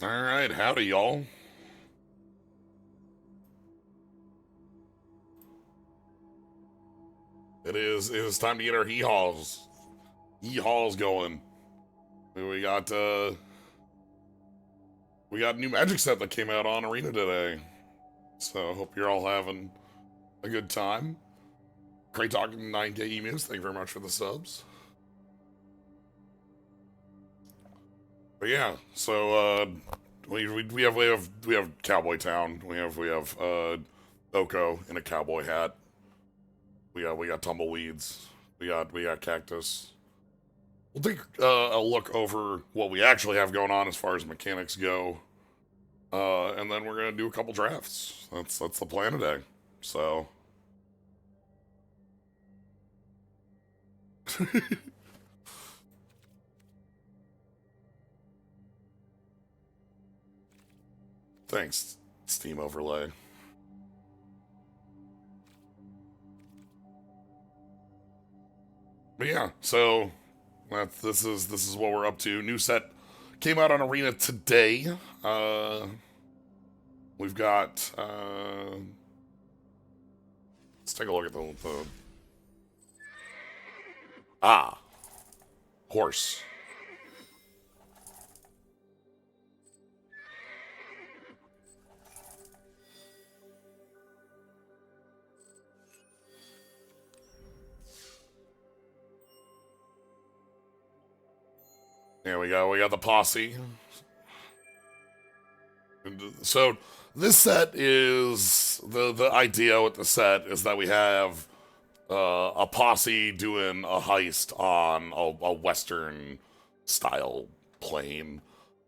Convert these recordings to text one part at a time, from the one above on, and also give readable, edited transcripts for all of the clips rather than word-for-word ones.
Alright, howdy y'all. It is time to get our Yeehaws. Yeehaws going. We got we got a new magic set that came out on Arena today. So hope you're all having a good time. Great talking to 9K emus, thank you very much for the subs. But yeah, so we have Cowboy Town. We have Oko in a cowboy hat. We got tumbleweeds. We got cactus. We'll take a look over what we actually have going on as far as mechanics go, and then we're gonna do a couple drafts. That's the plan today. So, thanks, Steam Overlay. But yeah, so this is what we're up to. New set came out on Arena today. We've got let's take a look at the horse. Yeah, we got the posse. So this set is the idea with the set is that we have a posse doing a heist on a western style plane.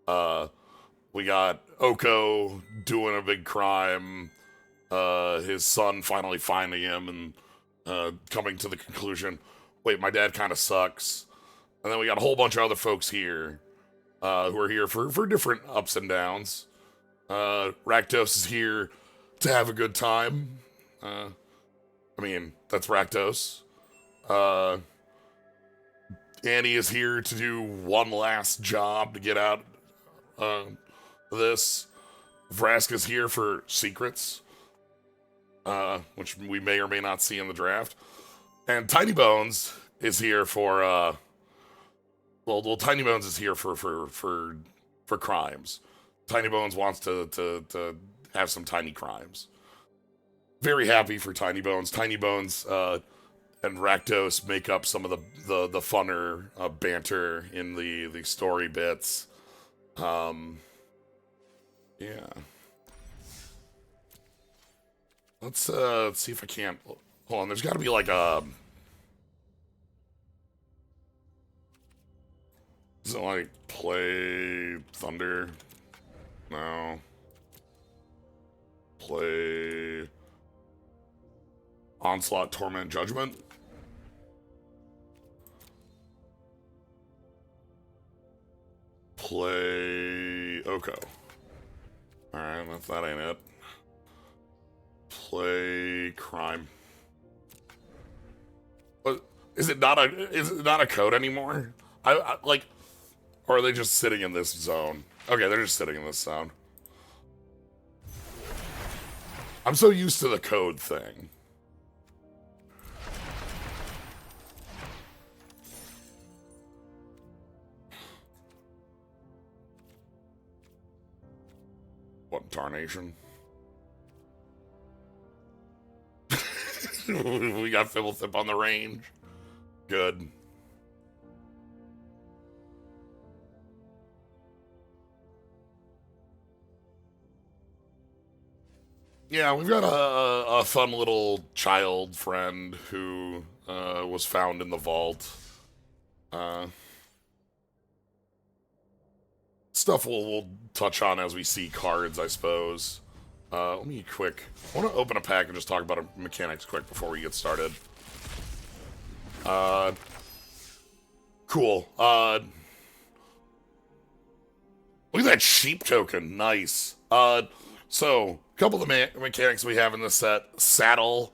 We got Oko doing a big crime. His son finally finding him and coming to the conclusion, wait, my dad kind of sucks. And then we got a whole bunch of other folks here who are here for different ups and downs. Rakdos is here to have a good time. That's Rakdos. Annie is here to do one last job to get out of this. Vraska's here for secrets, which we may or may not see in the draft. And Tiny Bones is here for well, Tiny Bones is here for crimes. Tiny Bones wants to have some tiny crimes. Very happy for Tiny Bones. Tiny Bones and Rakdos make up some of the funner banter in the story bits. Yeah. Let's see if I can't. Hold on. There's got to be like a. Is it like play Thunder? No. Play Onslaught, Torment, Judgment? Play Oko. Alright, that ain't it. Play Crime. But is it not a code anymore? I like, or are they just sitting in this zone? Okay, they're just sitting in this zone. I'm so used to the code thing. What tarnation? We got Fibblethip on the range. Good. Yeah, we've got a fun little child friend who was found in the vault. Stuff we'll touch on as we see cards, I suppose. Let me quick. I want to open a pack and just talk about mechanics quick before we get started. Cool. Look at that sheep token. Nice. So, a couple of the mechanics we have in this set. Saddle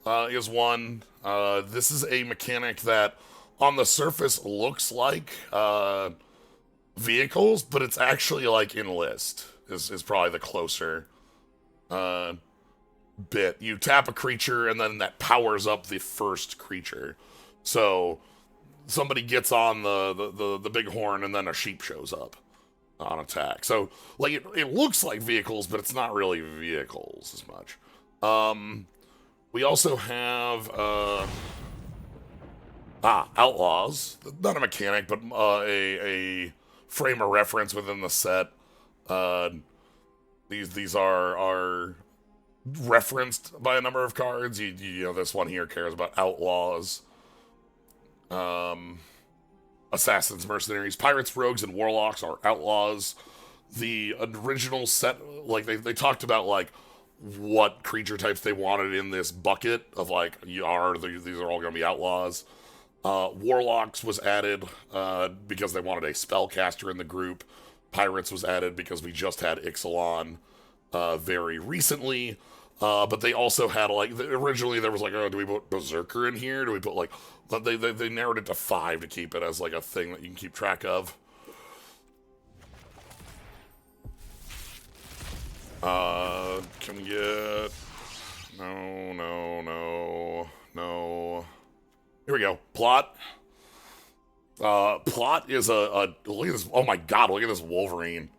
is one. This is a mechanic that, on the surface, looks like vehicles, but it's actually like enlist is probably the closer uh, bit. You tap a creature and then that powers up the first creature. So somebody gets on the big horn and then a sheep shows up on attack. So like it looks like vehicles, but it's not really vehicles as much. We also have Outlaws. Not a mechanic, but a frame of reference within the set. These are referenced by a number of cards. You know, this one here cares about outlaws, assassins, mercenaries, pirates, rogues, and warlocks are outlaws. The original set, like they talked about like what creature types they wanted in this bucket of like these are all going to be outlaws. Warlocks was added because they wanted a spellcaster in the group. Pirates was added because we just had Ixalan very recently. But they also had like originally there was like, oh, do we put Berserker in here? Do we put like they narrowed it to 5 to keep it as like a thing that you can keep track of. Can we get no. Here we go. Plot. Plot is a look at this. Oh my god, look at this Wolverine.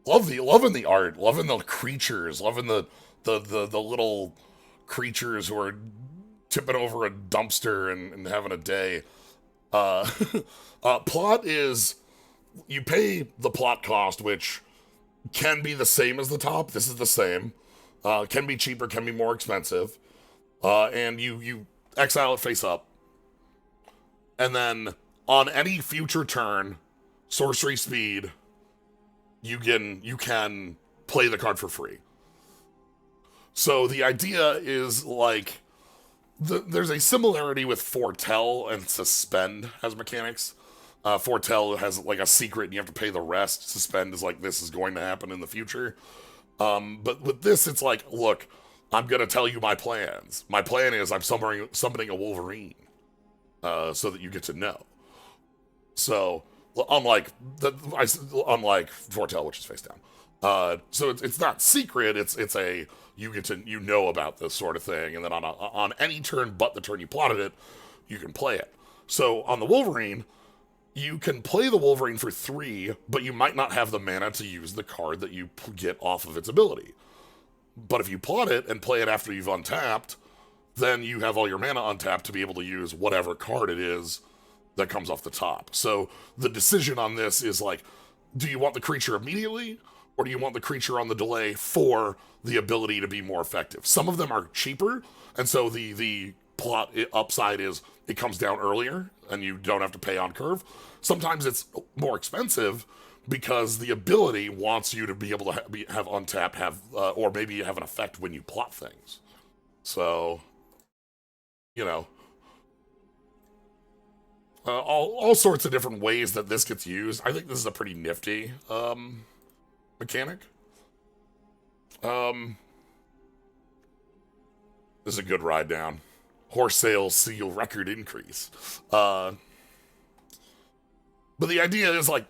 Loving the art, loving the creatures, loving the little creatures who are tipping over a dumpster and having a day. Plot is you pay the plot cost, which can be the same as the top. This is the same. Can be cheaper, can be more expensive. And you exile it face up. And then on any future turn, sorcery speed, you can play the card for free. So the idea is like there's a similarity with foretell and suspend as mechanics. Foretell has like a secret and you have to pay the rest. Suspend is like this is going to happen in the future. But with this, it's like, look, I'm gonna tell you my plans. My plan is I'm summoning a Wolverine, so that you get to know. So unlike foretell, which is face down. So it's not secret. It's a you know about this sort of thing, and then on any turn but the turn you plotted it, you can play it. So on the Wolverine, you can play the Wolverine for 3, but you might not have the mana to use the card that you get off of its ability. But if you plot it and play it after you've untapped, then you have all your mana untapped to be able to use whatever card it is that comes off the top. So the decision on this is like, do you want the creature immediately, or do you want the creature on the delay for the ability to be more effective? Some of them are cheaper, and so the plot upside is it comes down earlier, and you don't have to pay on curve. Sometimes it's more expensive because the ability wants you to be able to have untapped, or maybe have an effect when you plot things. So, you know, all sorts of different ways that this gets used. I think this is a pretty nifty mechanic. This is a good ride down. Horse sales seal record increase. But the idea is like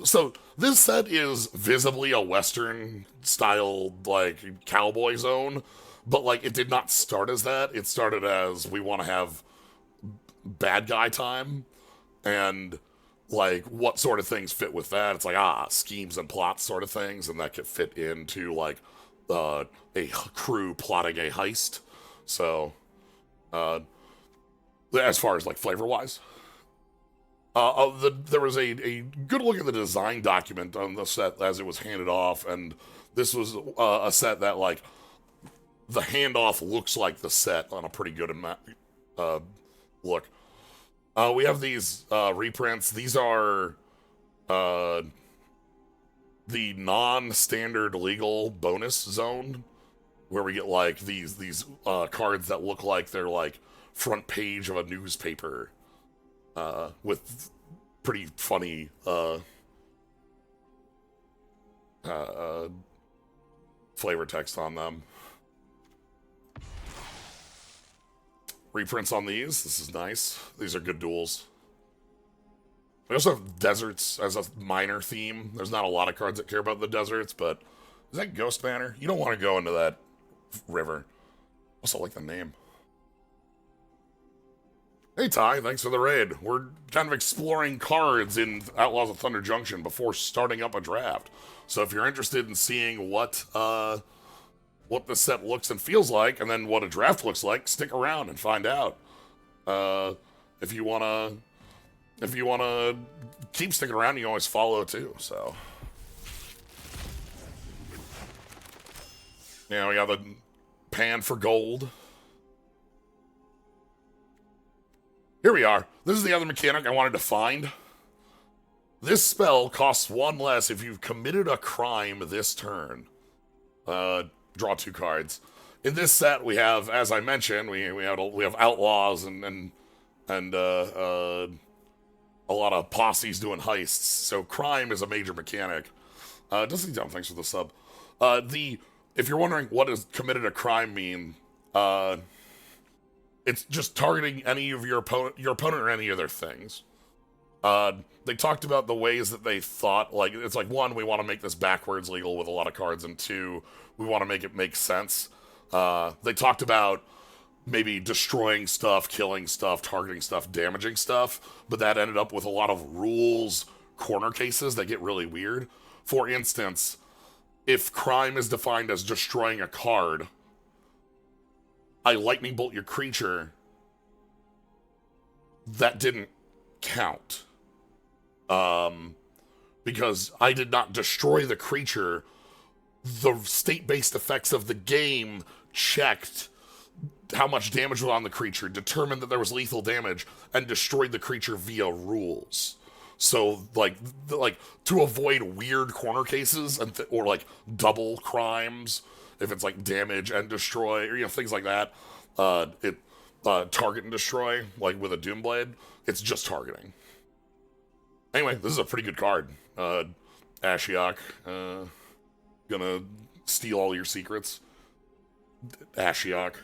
so this set is visibly a Western style like cowboy zone, but like it did not start as that. It started as we want to have bad guy time, and like what sort of things fit with that. It's like schemes and plots sort of things, and that could fit into like a crew plotting a heist. So as far as like flavor wise, there was a good look at the design document on the set as it was handed off, and this was a set that like the handoff looks like the set on a pretty good look. We have these reprints. These are the non-standard legal bonus zone, where we get like these cards that look like they're like front page of a newspaper, with pretty funny flavor text on them. Reprints on these. This is nice. These are good duels. We also have deserts as a minor theme. There's not a lot of cards that care about the deserts, but is that Ghost Banner? You don't want to go into that river. Also like the name. Hey Ty, thanks for the raid. We're kind of exploring cards in Outlaws of Thunder Junction before starting up a draft. So if you're interested in seeing what the set looks and feels like, and then what a draft looks like, stick around and find out. If you wanna keep sticking around, you can always follow too. So yeah, we got the pan for gold. Here we are. This is the other mechanic I wanted to find. This spell costs 1 less if you've committed a crime this turn. Draw 2 cards. In this set, we have, as I mentioned, we have outlaws and a lot of posses doing heists. So crime is a major mechanic. Dusty Down, thanks for the sub. If you're wondering what does committed a crime mean, it's just targeting any of your opponent or any of their things. They talked about the ways that they thought, like, it's like, 1, we want to make this backwards legal with a lot of cards, and 2, we want to make it make sense. They talked about maybe destroying stuff, killing stuff, targeting stuff, damaging stuff, but that ended up with a lot of rules corner cases that get really weird. For instance, if crime is defined as destroying a card, I lightning bolt your creature, that didn't count. Because I did not destroy the creature. The state-based effects of the game checked how much damage was on the creature, determined that there was lethal damage, and destroyed the creature via rules. So, like to avoid weird corner cases or like double crimes, if it's like damage and destroy, or things like that, target and destroy, like with a Doomblade, it's just targeting. Anyway, this is a pretty good card. Ashiok, gonna steal all your secrets. Ashiok.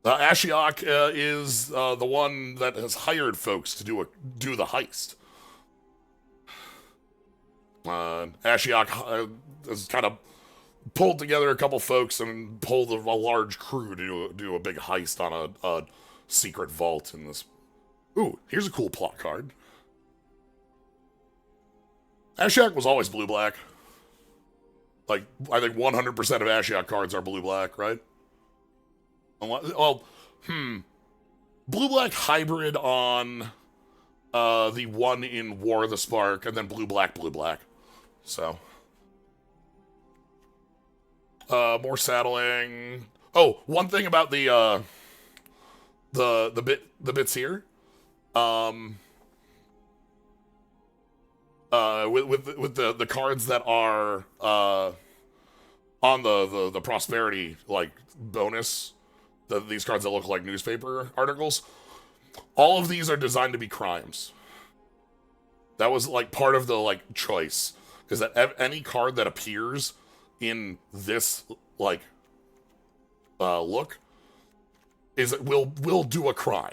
Ashiok is the one that has hired folks to do the heist. Ashiok has kind of pulled together a couple folks and pulled a large crew to do a big heist on a secret vault in this. Ooh, here's a cool plot card. Ashiok was always blue-black. Like, I think 100% of Ashiok cards are blue-black, right? Well, blue-black hybrid on the one in War of the Spark, and then blue-black, blue-black. So. More saddling. Oh, one thing about the bits here. With the cards that are on the prosperity like bonus, these cards that look like newspaper articles, all of these are designed to be crimes. That was like part of the like choice, is that any card that appears in this like look will do a crime.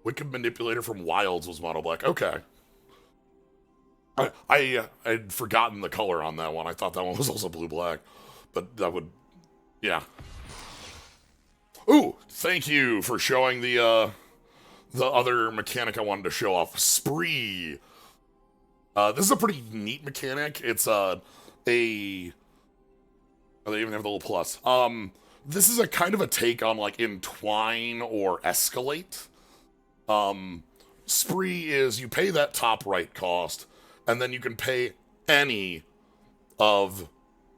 Wicked Manipulator from Wilds was mono black. Okay. I'd forgotten the color on that one. I thought that one was also blue-black. But that would... Yeah. Ooh, thank you for showing the other mechanic I wanted to show off. Spree. This is a pretty neat mechanic. It's oh, they even have the little plus. This is a kind of a take on like Entwine or Escalate. Spree is you pay that top right cost, and then you can pay any of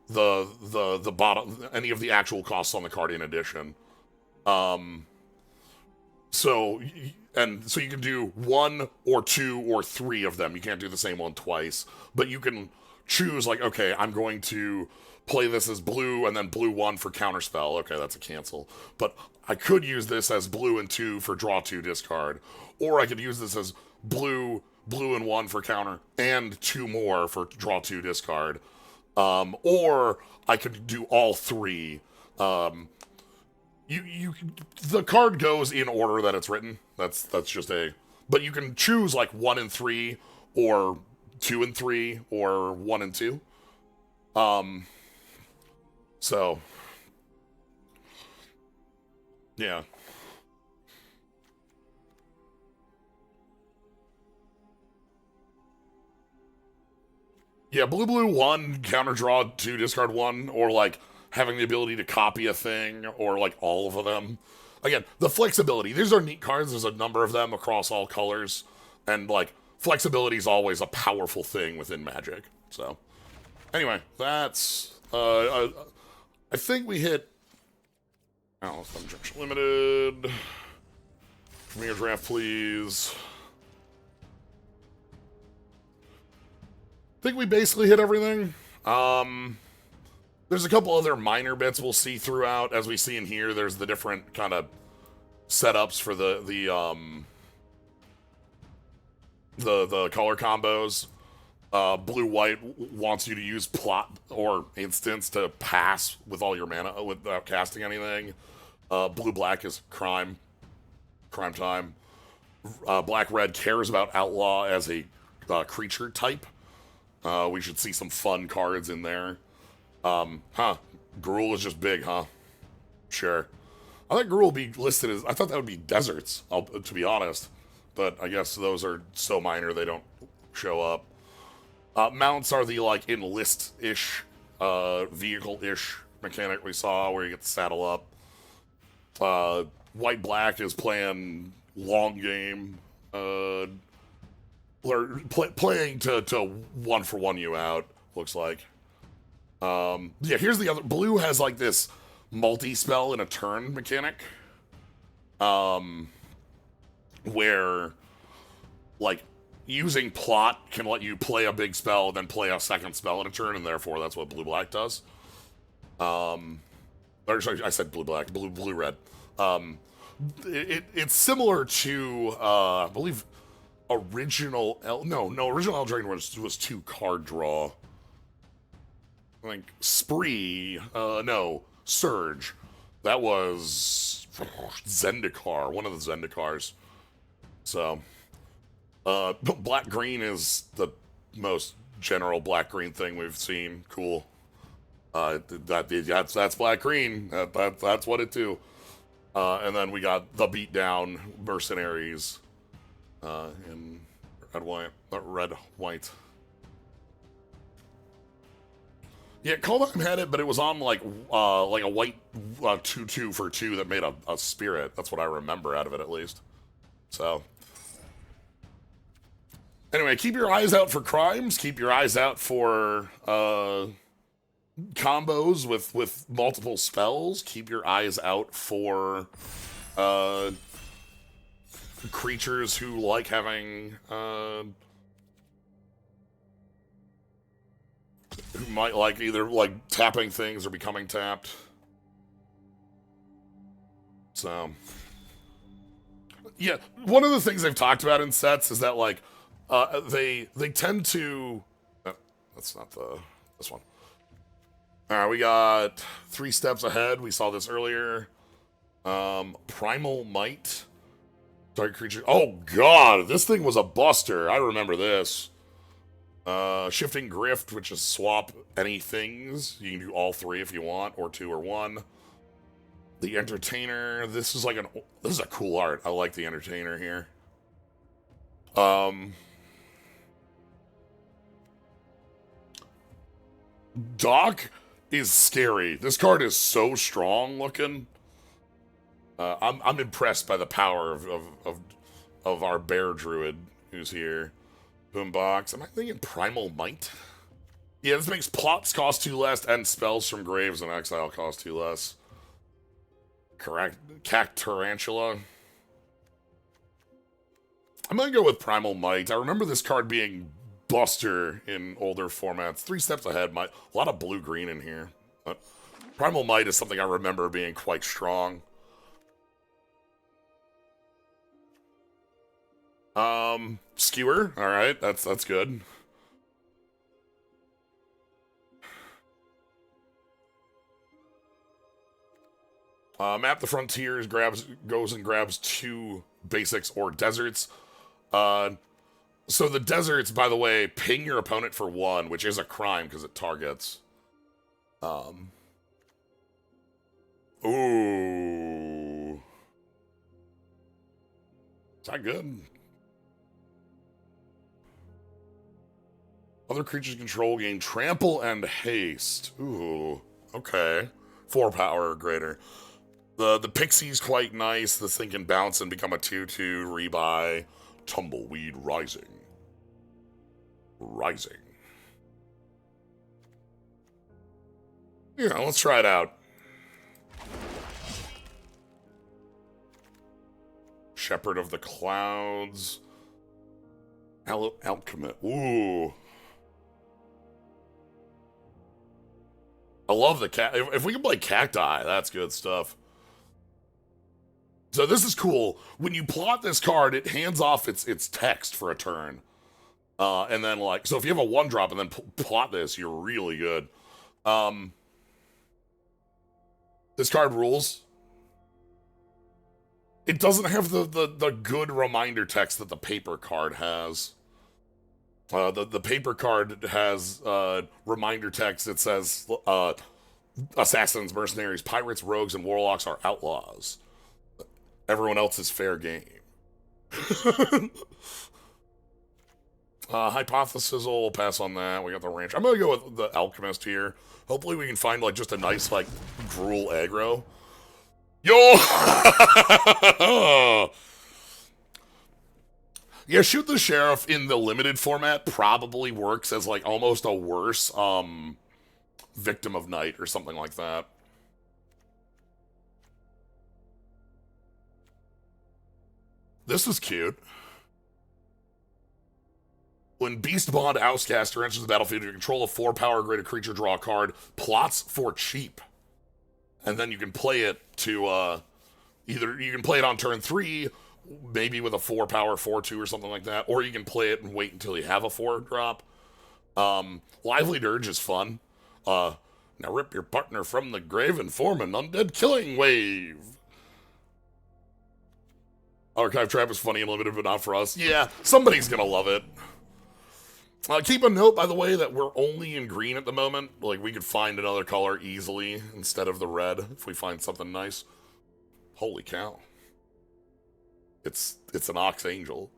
the bottom, any of the actual costs on the card in addition. So you can do 1 or 2 or 3 of them. You can't do the same one twice, but you can choose like, okay, I'm going to play this as blue and then blue 1 for counterspell. Okay, that's a cancel. But I could use this as blue and 2 for draw 2 discard. Or I could use this as blue and 1 for counter and 2 more for draw 2 discard. Or I could do all 3. You the card goes in order that it's written. That's just a. But you can choose like 1 and 3, or 2 and 3, or 1 and 2. So yeah. Yeah, blue 1, counter draw 2, discard 1, or like having the ability to copy a thing, or like all of them. Again, the flexibility. These are neat cards. There's a number of them across all colors. And like flexibility is always a powerful thing within Magic. So anyway, that's I think we hit Outlaws of Thunder Junction Limited. Premier draft, please. I think we basically hit everything. There's a couple other minor bits we'll see throughout. As we see in here, there's the different kind of setups for the color combos. Blue-white wants you to use plot or instance to pass with all your mana without casting anything. Blue-black is crime time. Black-red cares about outlaw as a creature type. We should see some fun cards in there. Gruul is just big, huh? Sure. I thought Gruul would be listed as... I thought that would be deserts, to be honest. But I guess those are so minor they don't show up. Mounts are the, like, enlist-ish, vehicle-ish mechanic we saw, where you get to saddle up. White-black is playing long game. Playing to 1-for-1 you out, looks like. Yeah, here's the other. Blue has like this multi-spell in a turn mechanic. Where like using plot can let you play a big spell, then play a second spell in a turn, and therefore that's what blue-black does. Or sorry, I said blue-black, blue-red. It's similar to I believe original original Eldraine was 2 card draw. I think Spree, Surge. That was Zendikar, one of the Zendikars. So, black-green is the most general black-green thing we've seen. Cool. That's black-green. That's what it do. And then we got the beatdown mercenaries in red-white. Yeah, Kaldheim had it, but it was on like a white 2/2 for 2 that made a spirit. That's what I remember out of it, at least. So, anyway, keep your eyes out for crimes. Keep your eyes out for combos with multiple spells. Keep your eyes out for creatures who like having who might like either like tapping things or becoming tapped. So yeah, one of the things they've talked about in sets is that like they tend to that's not this one. Alright, we got 3 steps ahead. We saw this earlier. Primal Might. Target creature. Oh god, this thing was a buster. I remember this. Shifting Grift, which is swap any things. You can do all 3 if you want, or 2 or 1. The Entertainer. This is like this is a cool art. I like the Entertainer here. Doc is scary. This card is so strong looking. I'm impressed by the power of our bear druid who's here. Boombox. Am I thinking Primal Might? Yeah, this makes plots cost 2 less and spells from graves and exile cost 2 less. Correct. Cactarantula. I'm gonna go with Primal Might. I remember this card being buster in older formats. 3 steps ahead. A lot of blue-green in here. But Primal Might is something I remember being quite strong. Skewer. All right, that's good. Map the Frontiers goes and grabs 2 basics or deserts. So the deserts, by the way, ping your opponent for 1, which is a crime because it targets. Ooh. Is that good? Other creatures control gain trample and haste. Ooh. Okay. 4 power or greater. The pixie's quite nice. This thing can bounce and become a 2/2 rebuy. Tumbleweed Rising. Yeah, let's try it out. Shepherd of the Clouds. Alchemist. Ooh. I love the cat. If we can play Cacti, that's good stuff. So this is cool. When you plot this card, it hands off its text for a turn. And then, like, so if you have a 1-drop and then plot this, you're really good. This card rules. It doesn't have the good reminder text that the paper card has. The paper card has reminder text that says assassins, mercenaries, pirates, rogues, and warlocks are outlaws. Everyone else is fair game. Hypothesis, we'll pass on that. We got the ranch. I'm gonna go with the alchemist here. Hopefully we can find like just a nice like gruel aggro. Yo! Yeah, Shoot the Sheriff in the limited format probably works as like almost a worse Victim of Night or something like that. This is cute. When Beastbond Outcaster enters the battlefield, you control a 4 power greater creature, draw a card, plots for cheap. And then you can play it to either you can play it on turn 3, maybe with a 4 power 4/2 or something like that, or you can play it and wait until you have a 4-drop. Lively Dirge is fun. Now rip your partner from the grave and form an undead killing wave. Archive Trap is funny and limited, but not for us. Yeah, somebody's gonna love it. Keep a note, by the way, that we're only in green at the moment. Like, we could find another color easily instead of the red if we find something nice. Holy cow. It's an Ox Angel.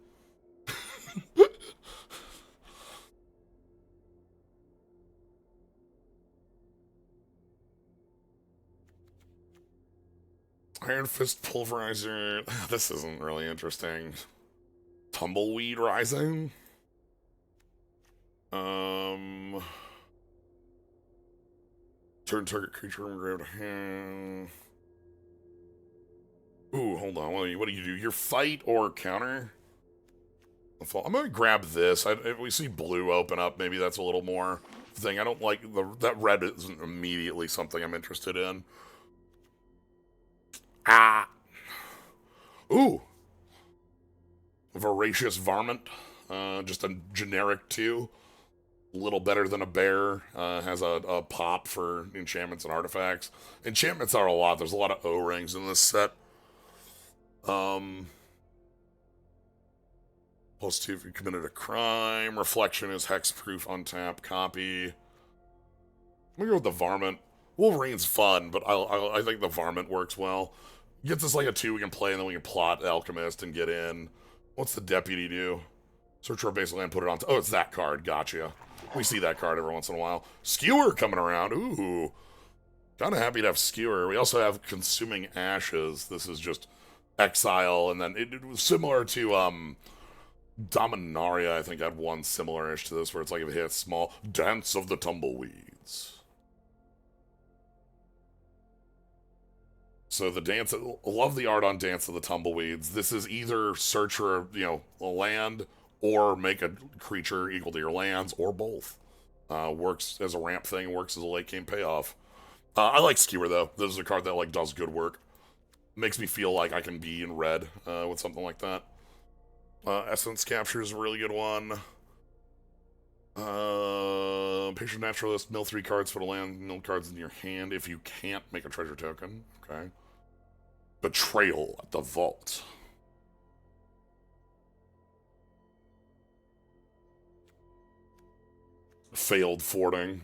Iron Fist Pulverizer. This isn't really interesting. Tumbleweed Rising. Turn target creature from grave to hand. Ooh, hold on. What do you do? Your fight or counter? I'm gonna grab this. If we see blue open up, maybe that's a little more thing. I don't like that red isn't immediately something I'm interested in. Ah. Ooh. Voracious Varmint. Just a generic 2. A little better than a bear. Has a pop for enchantments and artifacts. Enchantments are a lot. There's a lot of O-rings in this set. +2 if you committed a crime. Reflection is hexproof, untap, copy. I'm gonna go with the Varmint. Wolverine's fun, but I think the Varmint works well. Gets us like a 2 we can play, and then we can plot Alchemist and get in. What's the Deputy do? Search for a base land, put it on. Oh, it's that card. Gotcha. We see that card every once in a while. Skewer coming around. Ooh. Kind of happy to have Skewer. We also have Consuming Ashes. This is just exile, and then it was similar to Dominaria. I think had one similar-ish to this, where it's like if it hits small. Dance of the Tumbleweeds. So the dance, I love the art on Dance of the Tumbleweeds. This is either search for, a land, or make a creature equal to your lands, or both. Works as a ramp thing, works as a late game payoff. I like Skewer, though. This is a card that, does good work. Makes me feel like I can be in red with something like that. Essence Capture is a really good one. Patient Naturalist, mill 3 cards, put a land, mill cards in your hand if you can't make a treasure token. Okay. Betrayal at the Vault. Failed fording.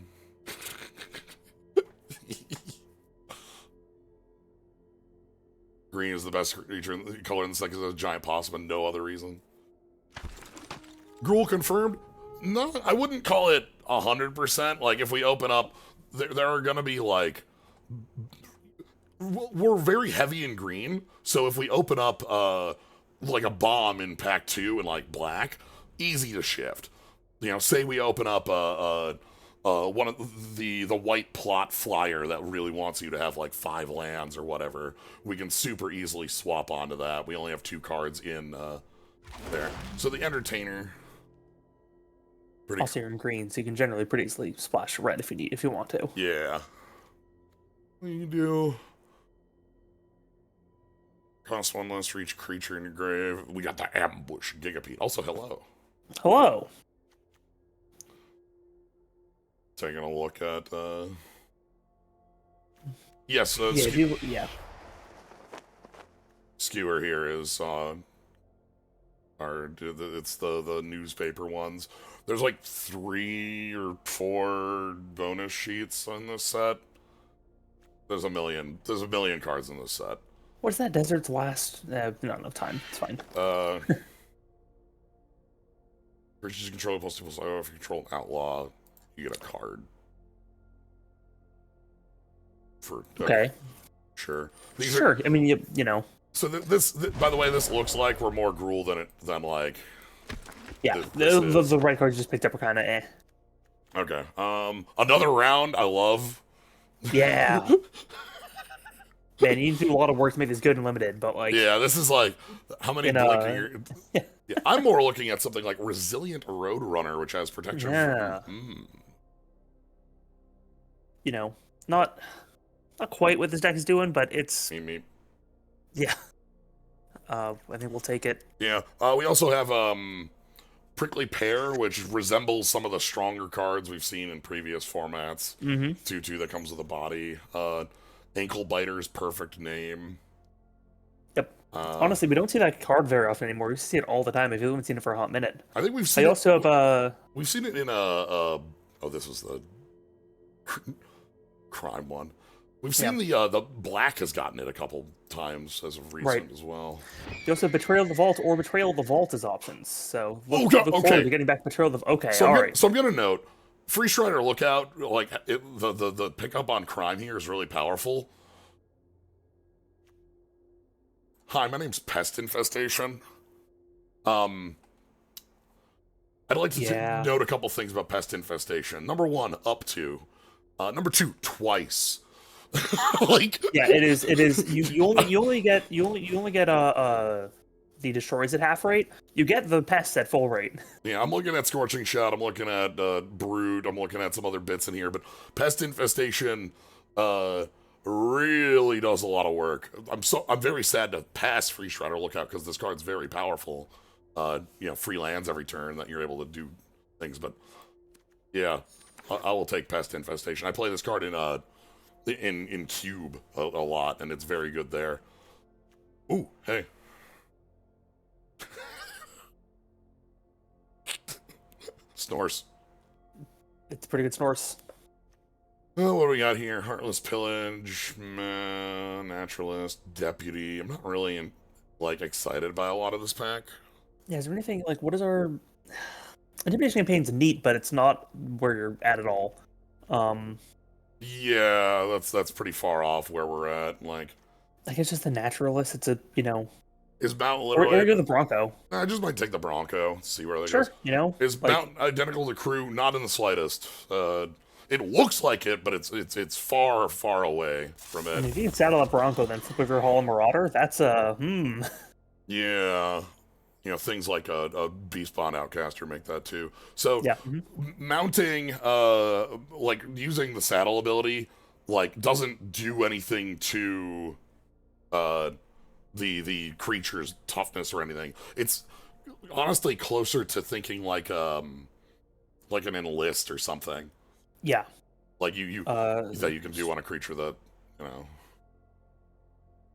Green is the best creature color in the set because it's a giant possum and no other reason. Gruul confirmed? No, I wouldn't call it 100%. Like, if we open up, there are going to be, like... We're very heavy in green, so if we open up, like, a bomb in pack 2 in, like, black, easy to shift. You know, say we open up one of the white plot flyer that really wants you to have like 5 lands or whatever. We can super easily swap onto that. We only have 2 cards in there. So the Entertainer. Also, you're in green, so you can generally pretty easily splash red if you want to. Yeah. What do you do? Cost 1 less for each creature in your grave. We got the Ambush Gigapede. Also, hello. Hello. Taking a look at, yes, yeah. Skewer here is, it's the newspaper ones. There's like 3 or 4 bonus sheets on this set. There's a million cards in this set. What's that Desert's Last? Not enough time. It's fine. Creatures you control plus 2 plus 0. If you control an outlaw, you get a card. Okay. Sure. Sure. I mean, you know. So this, by the way, this looks like we're more Gruul than like. Yeah. The red cards you just picked up are kind of eh. Okay. Another round. I love. Yeah. Man, you need to do a lot of work to make this good and limited, but like... Yeah, this is like... How many blinking... Yeah, I'm more looking at something like Resilient Roadrunner, which has protection. Yeah. You know, not quite what this deck is doing, but it's... Me. Yeah. I think we'll take it. Yeah. We also have Prickly Pear, which resembles some of the stronger cards we've seen in previous formats. 2/2 that comes with a body. Ankle Biter's perfect name. Yep. Honestly, we don't see that card very often anymore. We see it all the time. If you haven't seen it for a hot minute. I think we've seen. I also have We've seen it in oh, this was the crime one. We've seen the black has gotten it a couple times as of recent as well. You also have Betrayal of the Vault or Betrayal of the Vault as options. So look forward to getting back Betrayal of the... Okay, so all right. So I'm gonna note. Free Strider Lookout, like the pickup on crime here is really powerful. Hi, my name's Pest Infestation. I'd like to note a couple things about Pest Infestation. Number 1, up to. Number 2, twice. Like it is. You only get the destroys at half rate. You get the pests at full rate. Yeah, I'm looking at Scorching Shot, I'm looking at Brood, I'm looking at some other bits in here, but Pest Infestation really does a lot of work. I'm very sad to pass Free Strider Lookout because this card's very powerful. Free lands every turn that you're able to do things, but yeah, I will take Pest Infestation. I play this card in Cube a lot, and it's very good there. Ooh, hey. Snores. It's pretty good snores. Oh, what do we got here? Heartless Pillage, Naturalist, Deputy. I'm not really excited by a lot of this pack. Yeah, is there anything like what is our Intimidation Campaign's neat, but it's not where you're at all. Yeah, that's pretty far off where we're at. Like it's just the Naturalist. It's a Is Mount literally... Or go the Bronco. I just might take the Bronco, see where they go. Sure, Is Mount identical to Crew? Not in the slightest. It looks like it, but it's far, far away from it. And if you can saddle up Bronco, then flip over Hall and Marauder, that's Yeah. Things like a Beastbond Outcaster make that too. So, mounting, using the saddle ability, doesn't do anything to, the creature's toughness or anything. It's honestly closer to thinking like an enlist or something. Yeah. Like that you can do on a creature that,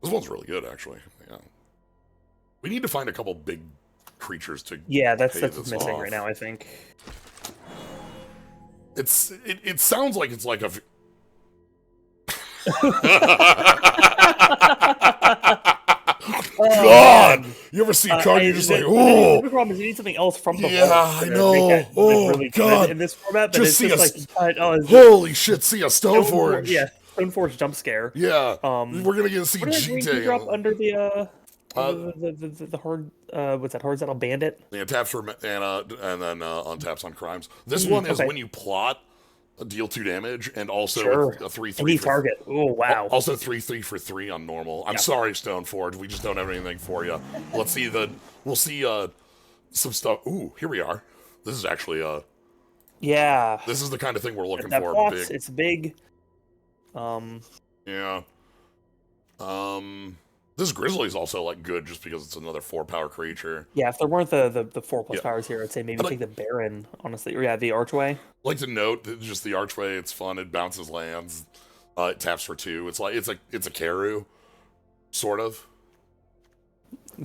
This one's really good, actually. Yeah. We need to find a couple big creatures to Yeah, that's pay what's this missing off. right now, I think. It sounds like it's like a. God, Man. you ever see a card? You're just like, The oh, big problem is you need something else from the yeah, vault I to know. make it Oh really God, good in this format. But just it's see just us. like, Holy shit! See a Stoneforge. yeah, Stoneforge jump scare. Yeah, we're gonna get to see What did that green key drop G-Tail. under the Uh, the hard what's that, horizontal bandit? Yeah, taps for mana and then untaps on crimes. This one is okay. when you plot, deal 2 damage, and also Sure. a 3/3. Any target. Oh wow. Also 3/3 for 3 on normal. I'm sorry, Stoneforge. We just don't have anything for you. Let's see we'll see some stuff. Ooh, here we are. This is actually Yeah. this is the kind of thing we're looking That for. box, Big. it's big. Yeah. This Grizzly's also like good just because it's another 4-power creature. Yeah, if there weren't the 4+ Yeah. powers here, I'd say maybe I'd take the Baron, honestly. Or yeah, the Archway. I'd like to note that just the Archway, it's fun, it bounces lands, it taps for 2. It's like it's a Karu, sort of.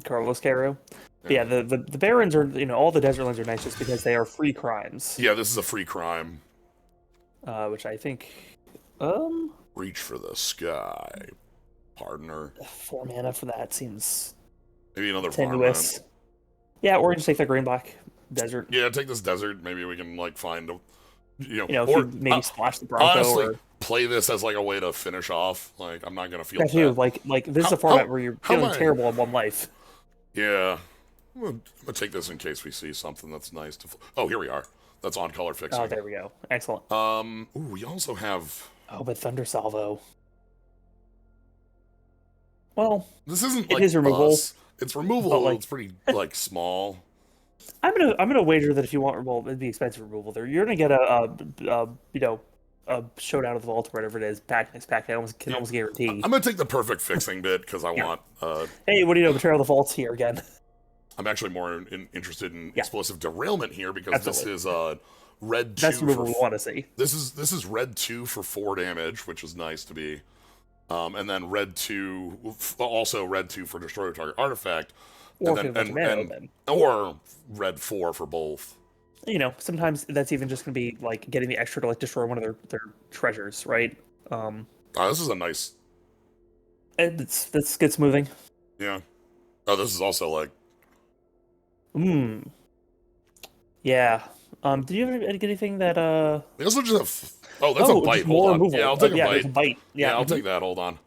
Carlos Caro. But yeah, the Barons are, all the desert lands are nice just because they are free crimes. Yeah, this is a free crime. Which I think Reach for the sky. Partner. 4 mana for that seems Maybe another tenuous. varmint. Yeah, or just take the green black desert. Yeah, take this desert. Maybe we can like find a, If or you maybe splash the Bronco honestly or play this as like a way to finish off. Like I'm not gonna feel that too. bad. Like this is a format where you're how feeling am I- terrible on 1 life. Yeah, I'm gonna take this in case we see something that's nice to. Oh, here we are. That's on color fixing. Oh, there we go. Excellent. Ooh, we also have. Oh, but Thunder Salvo. Well, This isn't it like is removal. us. It's removal. Like- it's pretty like small. I'm gonna wager that if you want, well, it'd be expensive removal there. You're gonna get a showdown of the vault or whatever it is. Next pack, I can almost guarantee. I'm gonna take the perfect fixing bit because I Yeah. want. Hey, what do you know? Betrayal of the Vault's here again. I'm actually more interested in Yeah. explosive derailment here because Absolutely. this is red 2 That's the removal for we want to see. this is red 2 for 4 damage, which is nice to be. And then red 2 also red 2 for destroy a target artifact. Or and if you have a bunch of mana open. or red 4 for both. Sometimes that's even just gonna be like getting the extra to like destroy one of their treasures, right? This is a nice. This gets moving. Yeah. Oh, this is also like. Yeah. Did you ever get anything that They also just have. Oh, that's a bite. just more Hold on. removal. Yeah, I'll take yeah, a there's bite. Yeah, I'll take that. Hold on.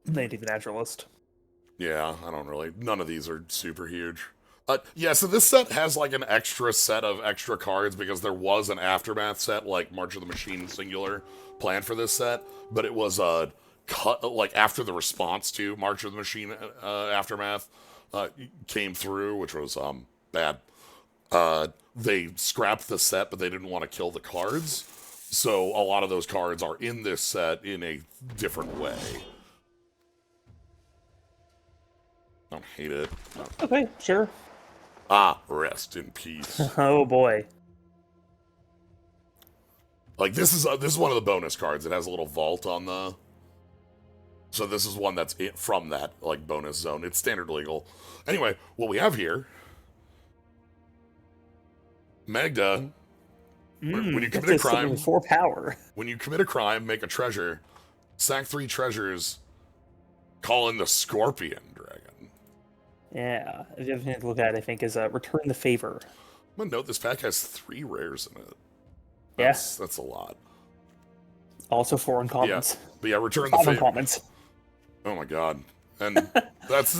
Native Naturalist. Yeah, I don't really. None of these are super huge. Yeah, so this set has like an extra set of extra cards because there was an Aftermath set, like March of the Machine Singular, planned for this set, but it was cut like after the response to March of the Machine Aftermath came through, which was bad. They scrapped the set, but they didn't want to kill the cards, so a lot of those cards are in this set in a different way. I don't hate it. No. Okay, sure. Rest in peace. Oh boy. Like this is one of the bonus cards. It has a little vault on the. So this is one that's from that like bonus zone. It's standard legal. Anyway, what we have here, Magda. When you commit a crime, 4 power. when you commit a crime, make a treasure, sack 3 treasures, call in the Scorpion Dragon. Yeah. The other thing to look at, I think, is Return the Favor. I'm gonna note this pack has 3 rares in it. Yes. That's a lot. Also 4 uncommons. Yeah, but yeah, return the 5 favor. uncommons. Oh my god. And that's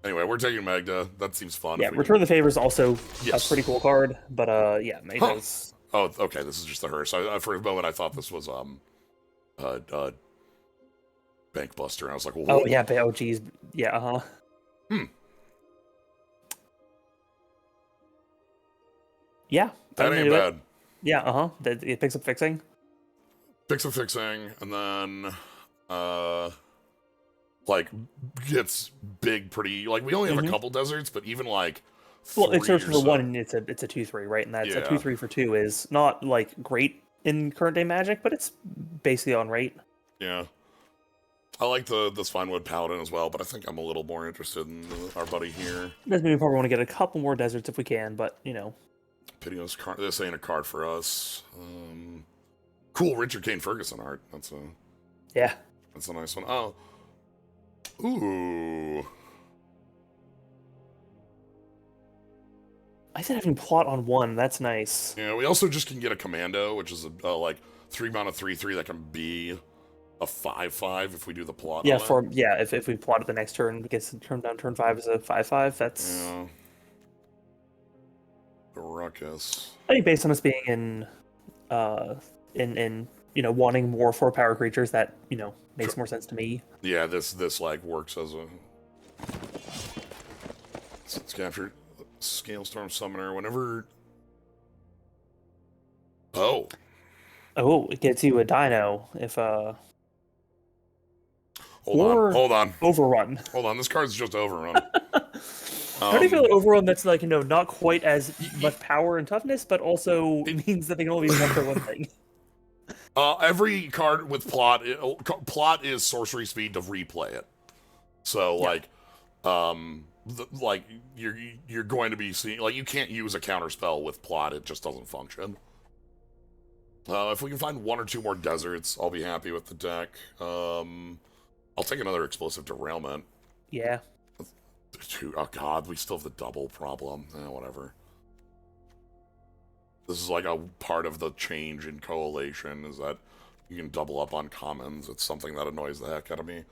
anyway, we're taking Magda. That seems fun. Yeah, Return the Favor is also Yes. a pretty cool card, but yeah, Magda's. Oh, okay. This is just a her. So for a moment, I thought this was Bank Buster, and I was like, well, Oh yeah, oh geez, yeah, Yeah, that I'm ain't into it. bad. Yeah, it picks up fixing. Fix a fixing, and then like gets big pretty. Like we only have a couple deserts, but even like. Well, it 3 starts or with a so. 1, and it's a 2/3, right? And that's a Yeah. 2/3 for 2 is not like great in current day Magic, but it's basically on rate. Yeah. I like this Finewood Paladin as well, but I think I'm a little more interested in our buddy here. Doesn't mean we probably want to get a couple more deserts if we can, but, you know. Pidios card. This ain't a card for us. Cool Richard Kane Ferguson art. That's a nice one. Oh. Ooh. I said having plot on 1. That's nice. Yeah, we also just can get a commando, which is a like 3 mana 3/3 that can be a 5/5 if we do the plot. Yeah, on it. if we plot it the next turn, it gets turned down turn 5 as a 5/5. That's the ruckus. I think based on us being in you know, wanting more 4-power creatures, that, you know, makes more sense to me. Yeah, this like works as a it's captured Scalestorm Summoner whenever. Oh, it gets you a dino if hold or on. Overrun. Hold on, this card's just Overrun. How do you feel Overrun that's like, you know, not quite as much power and toughness, but also means that they can only be one for one thing? Every card with plot is sorcery speed to replay it. So like, like you're going to be seeing, like, you can't use a counter spell with plot; it just doesn't function. If we can find 1 or 2 more deserts, I'll be happy with the deck. I'll take another explosive derailment. Yeah. Dude, oh god, we still have the double problem. Whatever. This is like a part of the change in Coalition, is that you can double up on commons. It's something that annoys the heck out of me.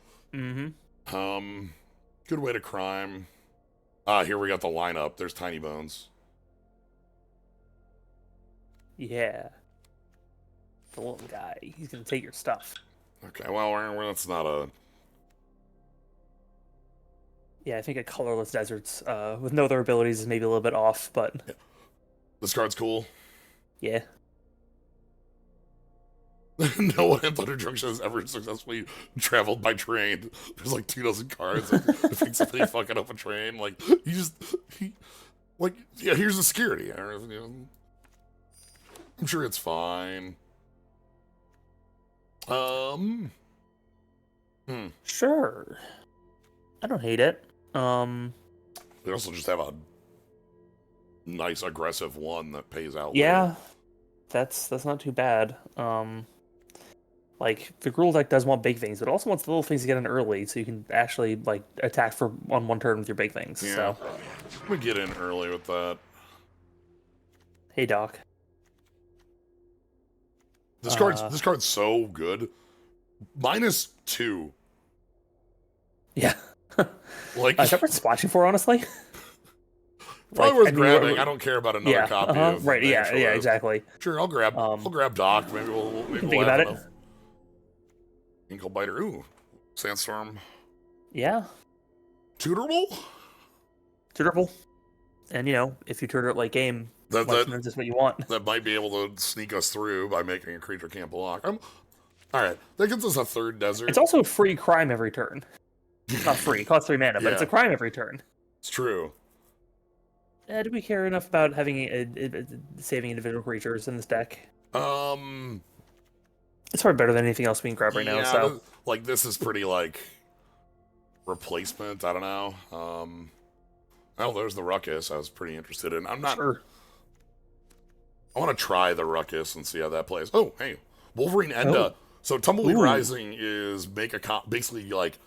Good way to crime. Here we got the lineup. There's Tiny Bones. Yeah. The little guy. He's gonna take your stuff. Okay, well, that's not a... Yeah, I think a colorless deserts with no other abilities is maybe a little bit off, but... Yeah. This card's cool. Yeah. No one in Thunder Junction has ever successfully traveled by train. There's like 24 cards. If somebody fucking up a train, like, yeah, here's the security. I'm sure it's fine. Sure. I don't hate it. We also just have a nice aggressive one that pays out. Yeah. Later. That's not too bad. Like, the Gruul deck does want big things, but also wants the little things to get in early, so you can actually, like, attack on 1 turn with your big things. Yeah. So We get in early with that. Hey, Doc. This card's so good. -2. Yeah. Like, is that worth splashing for, honestly? Probably worth grabbing. I don't call about another copy of right, yeah, exactly. Sure, I'll grab Doc. Maybe we'll think about it. Inkle Biter. Ooh. Sandstorm. Yeah. Tutorable? And, you know, if you tutor it late game, that's just what you want. That might be able to sneak us through by making a creature can't block. Alright, that gives us a 3rd desert. It's also free crime every turn. Not free, it costs 3 mana, but it's a crime every turn. It's true. Do we care enough about having saving individual creatures in this deck? It's probably better than anything else we can grab right now. So, like, this is pretty like replacement. I don't know. Oh, there's the Ruckus. I was pretty interested in. I'm not sure. I want to try the Ruckus and see how that plays. Oh, hey, Wolverine Enda. Oh. So Tumbleweed Rising is basically like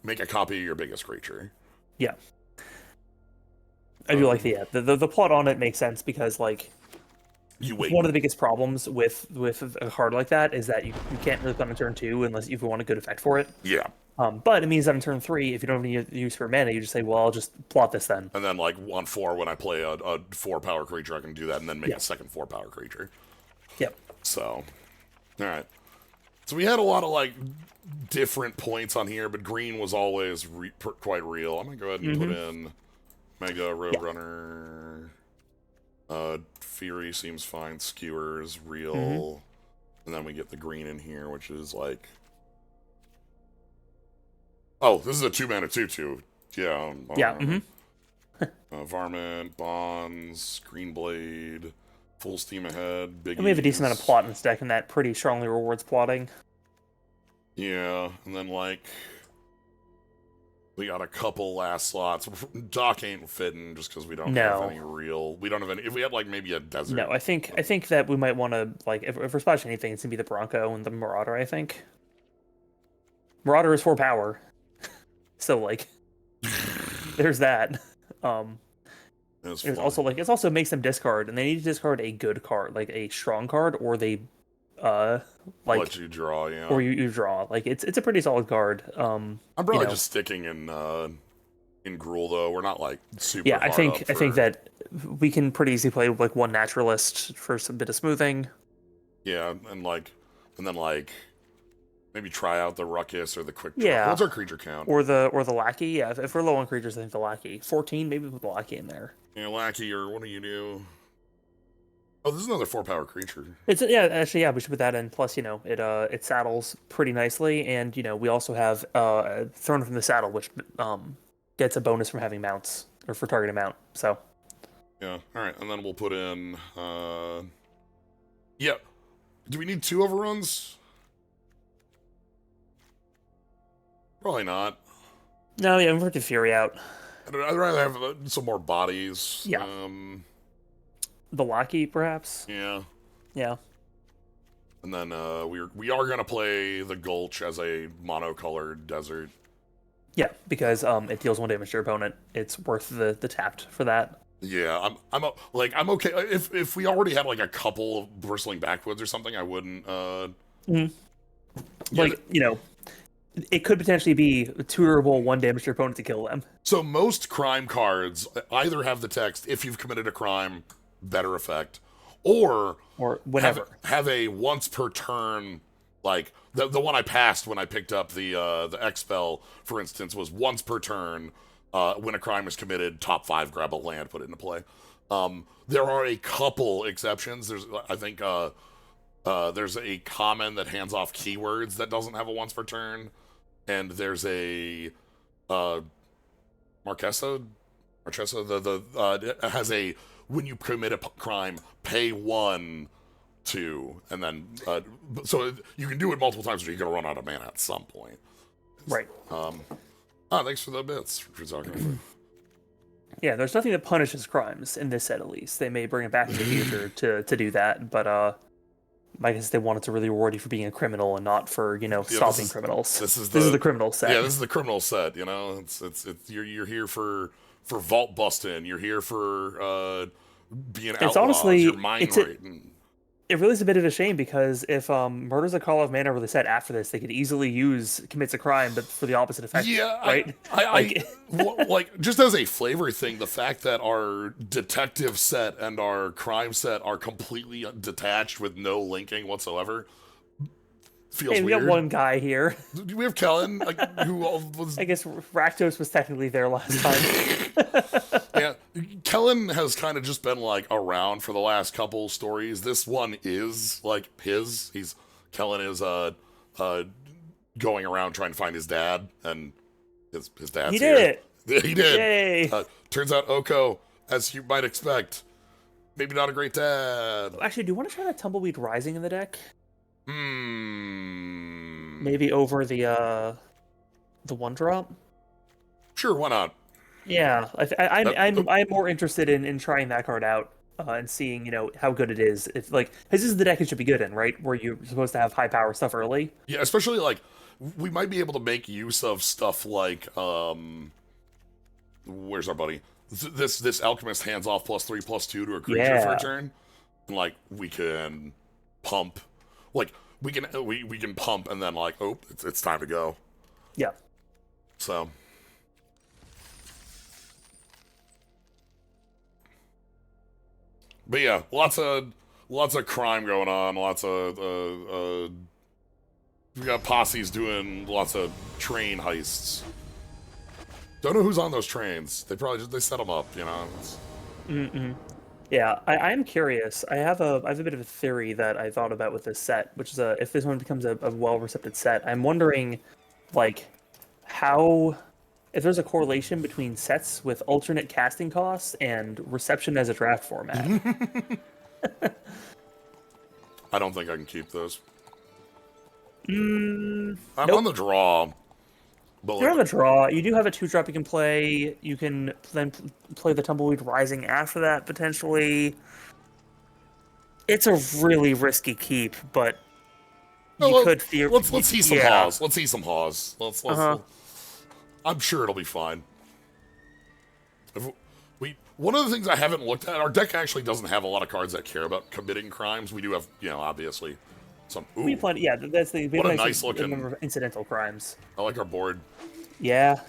make a copy of your biggest creature. Yeah. I do like the plot on it makes sense because, like, one of the biggest problems with a card like that is that you can't really play on turn 2 unless you want a good effect for it. Yeah. But it means that on turn 3, if you don't have any use for mana, you just say, well, I'll just plot this then. And then, like, on 4, when I play a 4-power creature, I can do that and then make a second 4-power creature. Yep. So, alright. So we had a lot of, like, different points on here, but green was always quite real. I'm going to go ahead and put in Mega Roadrunner. Fury seems fine. Skewers, real. And then we get the green in here, which is like... Oh, this is a 2-mana 2/2. Yeah. Varmint, Bonds, Greenblade, Full Steam Ahead, Biggies. And we have a decent amount of plot in this deck, and that pretty strongly rewards plotting. Yeah, and then like we got a couple last slots. Dock ain't fitting just because we don't have any real. We don't have any. If we had like maybe a desert. No, I think that we might want to like if we're splashing anything, it's gonna be the Bronco and the Marauder. I think Marauder is 4 power, so like there's that. There's also like it also makes them discard, and they need to discard a good card, like a strong card, or they like let you draw, yeah, or you draw. Like it's a pretty solid card. I'm probably just sticking in Gruul though. We're not like super. Yeah, hard I think that we can pretty easily play like one naturalist for some bit of smoothing. Yeah, and then maybe try out the Ruckus or the Quick Draw. Yeah. What's our creature count? Or the Lackey. Yeah, if we're low on creatures, I think the Lackey. 14, maybe put the Lackey in there. Yeah, Lackey, or what do you do? Oh, this is another 4-power creature. It's actually we should put that in. Plus, it saddles pretty nicely, and we also have Thrown from the Saddle, which gets a bonus from having mounts or for targeting mount. So yeah, all right, and then we'll put in yeah. Do we need 2 overruns? Probably not. No, yeah, we're get Fury out. I'd rather have some more bodies. Yeah. The Lackey, perhaps. Yeah. Yeah. And then we are gonna play the Gulch as a monocolored desert. Yeah, because it deals 1 damage to your opponent. It's worth the tapped for that. Yeah, I'm okay if we already had like a couple of bristling backwoods or something. I wouldn't. Like it could potentially be tutorable 1 damage to your opponent to kill them. So most crime cards either have the text "if you've committed a crime, better effect," or whenever have a once per turn. Like the one I passed when I picked up the X spell, for instance, was once per turn. When a crime is committed, top 5, grab a land, put it into play. There are a couple exceptions. I think there's a common that hands off keywords that doesn't have a once per turn, and there's a Marquesa that has a when you commit a crime, pay 1, 2, and then so you can do it multiple times, but you're gonna run out of mana at some point. Right. Thanks for the bits, photographer. Yeah, there's nothing that punishes crimes in this set, at least. They may bring it back in the future to do that, but I guess they wanted to really reward you for being a criminal and not for stopping criminals. This is the criminal set. Yeah, this is the criminal set. It's you're here for vault busting. You're here for being outlaws. Honestly, you're mine raiding. It really is a bit of a shame because if Murder's a Call of Mana really set after this, they could easily use Commits a Crime, but for the opposite effect. Yeah, right? Like just as a flavor thing, the fact that our detective set and our crime set are completely detached with no linking whatsoever feels weird. We got one guy here. Do we have Kellen, who was... I guess Rakdos was technically there last time. Yeah, Kellen has kind of just been around for the last couple stories. This one is his. Kellen is going around trying to find his dad, and his dad's he here. Did it. He did. Yay. Turns out Oko, as you might expect, maybe not a great dad. Actually, do you want to try that Tumbleweed Rising in the deck? Maybe over the 1-drop. Sure, why not? Yeah, I'm more interested in trying that card out and seeing how good it is. If this is the deck it should be good in, right? Where you're supposed to have high power stuff early. Yeah, especially we might be able to make use of stuff like where's our buddy? This alchemist hands off +3/+2 to a creature for a turn, and we can pump, we can pump and then it's time to go. Yeah. So. But yeah, lots of crime going on. Lots of we got posses doing lots of train heists. Don't know who's on those trains. They probably they set them up, Yeah, I'm curious. I have a bit of a theory that I thought about with this set, which is if this one becomes a well-recepted set, I'm wondering, how. If there's a correlation between sets with alternate casting costs and reception as a draft format. I don't think I can keep those. I'm Nope. on the draw. But You're on the like, draw. You do have a 2-drop you can play. You can then play the Tumbleweed Rising after that, potentially. It's a really risky keep, but oh, you well, could let's see some yeah. Haws. Let's see some Haws. Uh-huh. I'm sure it'll be fine. If one of the things I haven't looked at, our deck actually doesn't have a lot of cards that care about committing crimes. We do have, obviously some. Ooh, We plenty. Yeah, that's the. We what have a a nice number looking. of incidental crimes. I like our board. Yeah.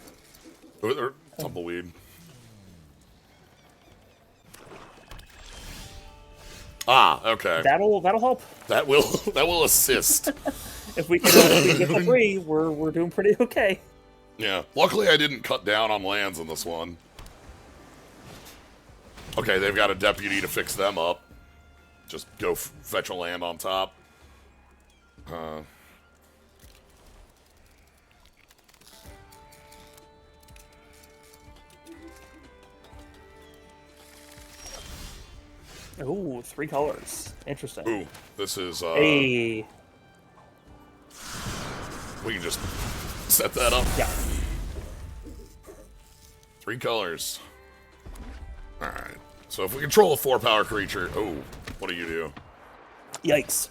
Tumbleweed. Ah, okay. That'll help. That will that will assist. If we can get the 3, we're doing pretty okay. Yeah. Luckily, I didn't cut down on lands in this one. Okay, they've got a deputy to fix them up. Just go fetch a land on top. Ooh, 3 colors. Interesting. Ooh, this is. Hey. We can just set that up. Yeah. 3 colors. All right. So if we control a 4-power creature, oh, what do you do? Yikes.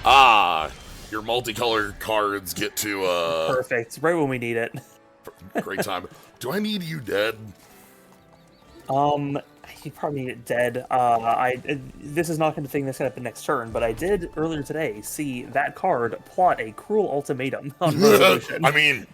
Ah, your multicolored cards get to Perfect. Right when we need it. great time. Do I need you dead? You probably need it dead. This is not going to thing that's going to happen next turn, but I did earlier today see that card plot a cruel ultimatum on resolution. I mean,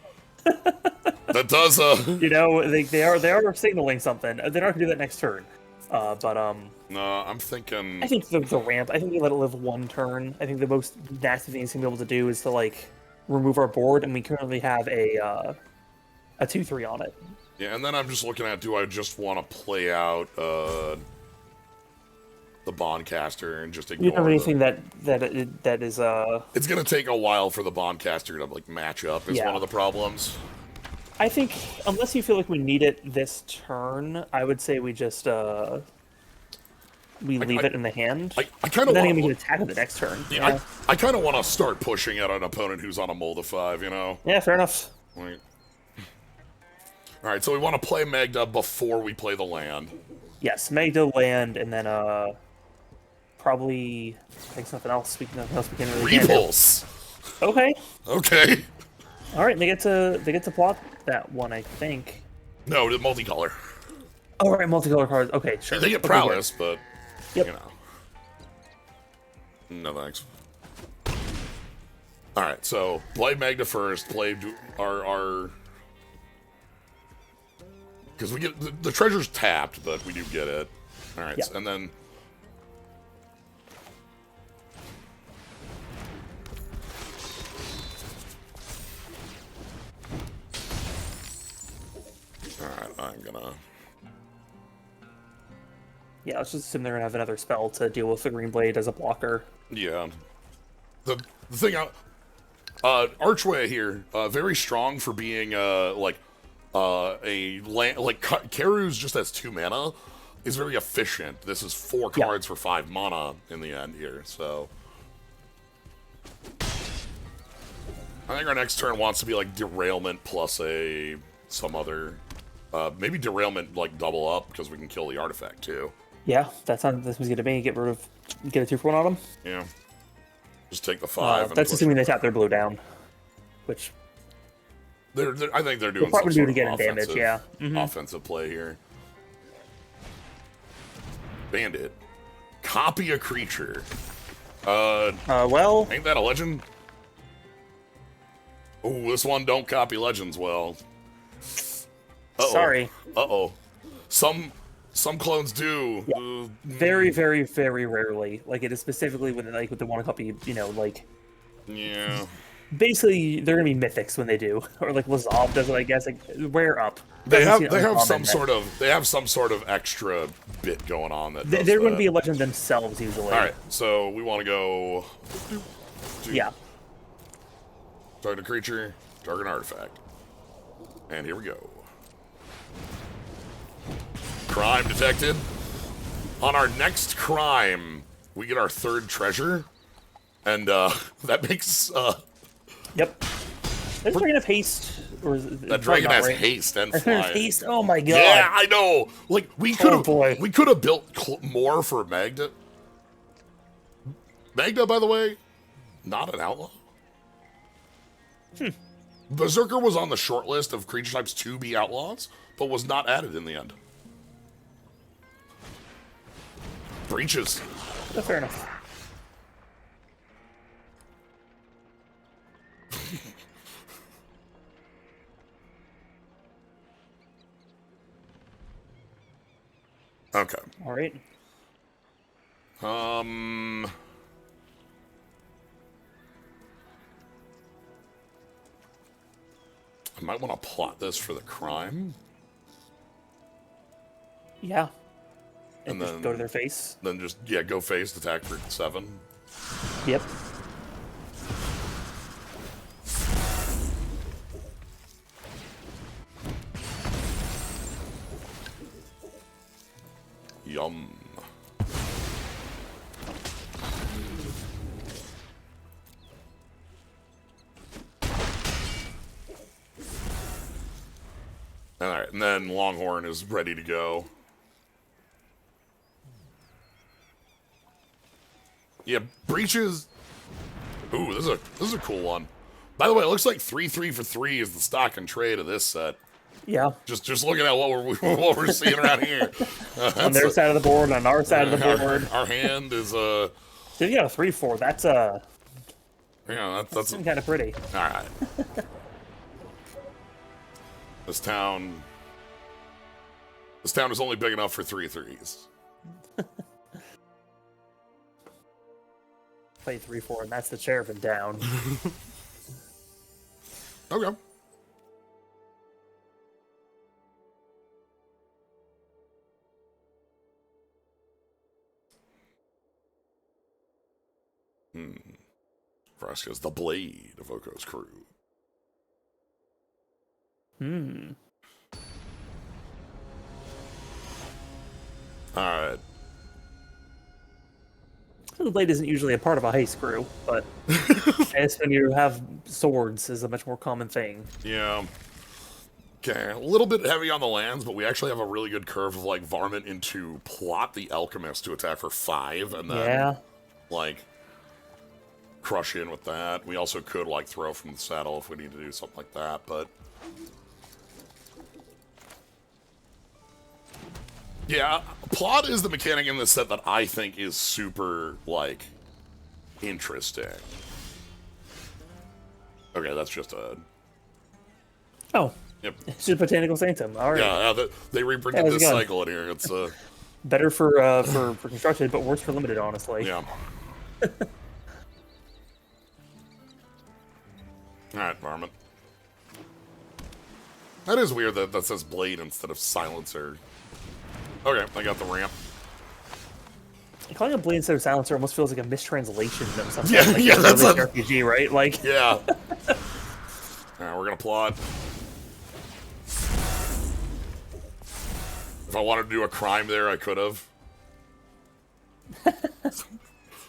that does You know, they are signaling something. They're not going to do that next turn. No, I'm thinking. I think the ramp. I think we let it live 1 turn. I think the most nasty thing it's going to be able to do is to like remove our board, and we currently have a 2/3 on it. Yeah, and then I'm just looking at, do I just want to play out the Bondcaster and just ignore You don't have anything that is It's gonna take a while for the Bondcaster to like match up. Is Yeah. one of the problems. I think unless you feel like we need it this turn, I would say we just we leave it in the hand. I kind of then want we can attack it the next turn. Yeah, I kind of want to start pushing at an opponent who's on a mold of 5. You know. Yeah, fair enough. Like, all right, so we want to play Magda before we play the land. Yes, Magda land, and then probably I think something else. Nothing else we can really get. Repulse. Okay. Okay. All right, they get to plot that one, I think. No, the multicolor. Oh, right, multicolor cards. Okay, sure. They get Okay, prowess, but Yep. you know. No thanks. All right, so play Magda first. Play our because we get the treasure's tapped, but we do get it. All right, Yeah. and then. Alright, I'm gonna. Yeah, let's just assume they're gonna have another spell to deal with the Green Blade as a blocker. Yeah. The thing Archway here, very strong for being a land, like Karu's just has 2 mana, is very efficient. This is 4 Yeah. cards for 5 mana in the end here, so I think our next turn wants to be like Derailment plus some other maybe Derailment like double up because we can kill the artifact too. Yeah, that sounds good to me. Get a 2-for-1 on them. Yeah. Just take the 5. And That's push assuming they tap their blue down, which I think they're doing probably some do sort to of get in damage, yeah. offensive play here. Bandit. Copy a creature. well, Ain't that a legend? Oh, this one don't copy legends well. Uh-oh. sorry. Uh-oh. Some clones do. Yeah. Very, very, very rarely. Like it is specifically with the one copy, like Yeah. basically they're gonna be mythics when they do, or like Lazov does it. I guess like rare up. They Doesn't have seem uncommon some sort of extra bit going on that does they're that. going to be a legend themselves usually. All right, so we want to go. Yeah. Target a creature, target an artifact, and here we go. Crime detected. On our next crime, we get our 3rd treasure. And that makes Yep. Does Dragon have haste? Or is it, that dragon has haste and flying. Haste? Oh my god. Yeah, I know. Like we could have, boy. we could have built more for Magda. Magda, by the way, not an outlaw. Berserker was on the short list of creature types to be outlaws, but was not added in the end. Breaches. Oh, fair enough. Okay. All right. I might want to plot this for the crime. Yeah. And just then go to their face. Then just, yeah, go face, attack for 7. Yep. Yum. Alright, and then Longhorn is ready to go. Yeah, Breaches. Ooh, this is a cool one. By the way, it looks like 3/3 for 3 is the stock and trade of this set. Yeah. Just looking at what we're seeing around here. On their side of the board, on our side of the board. Our hand is So you got a 3/4. That's yeah, that's kind of pretty. All right. This town is only big enough for 3 threes. Play 3/4, and that's the sheriff in down. Okay. Vraska's the blade of Oko's crew. Alright. The blade isn't usually a part of a heist crew, but I guess when you have swords is a much more common thing. Yeah. Okay, a little bit heavy on the lands, but we actually have a really good curve of, like, Varmint into Plot the Alchemist to attack for 5, and then, like, crush in with that. We also could, like, throw from the saddle if we need to do something like that, but... Yeah, Plot is the mechanic in this set that I think is super, like, interesting. Okay, that's just a... Oh. Yep. It's just Botanical Sanctum. All right. Yeah, they reprinted this cycle in here. It's better for constructed, but worse for limited, honestly. Yeah. Alright, Varmint. That is weird that says blade instead of silencer. Okay, I got the ramp. Calling it blade instead of silencer almost feels like a mistranslation of something. Yeah, like yeah, that's an RPG, right? Like, yeah. Alright, we're gonna plot. If I wanted to do a crime there, I could have.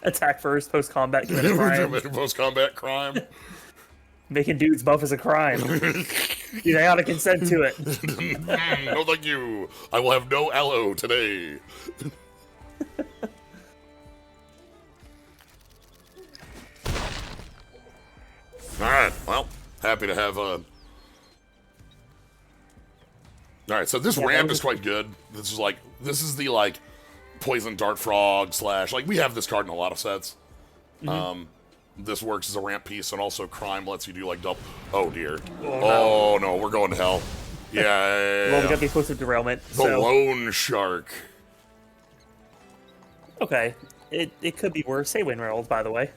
attack first, post combat, commit a crime. Post combat crime. Making dudes buff is a crime. They ought to consent to it. No, thank you. I will have no aloe today. Alright, well, happy to have a... Alright, so this ramp is quite good. This is the, like, poison dart frog / like, we have this card in a lot of sets. This works as a ramp piece, and also crime lets you do, like, double... Oh, dear. Oh, no, we're going to hell. Yeah. Well, we got the explosive derailment. The lone shark. Okay. It could be worse. Say Wayne Reynolds, by the way.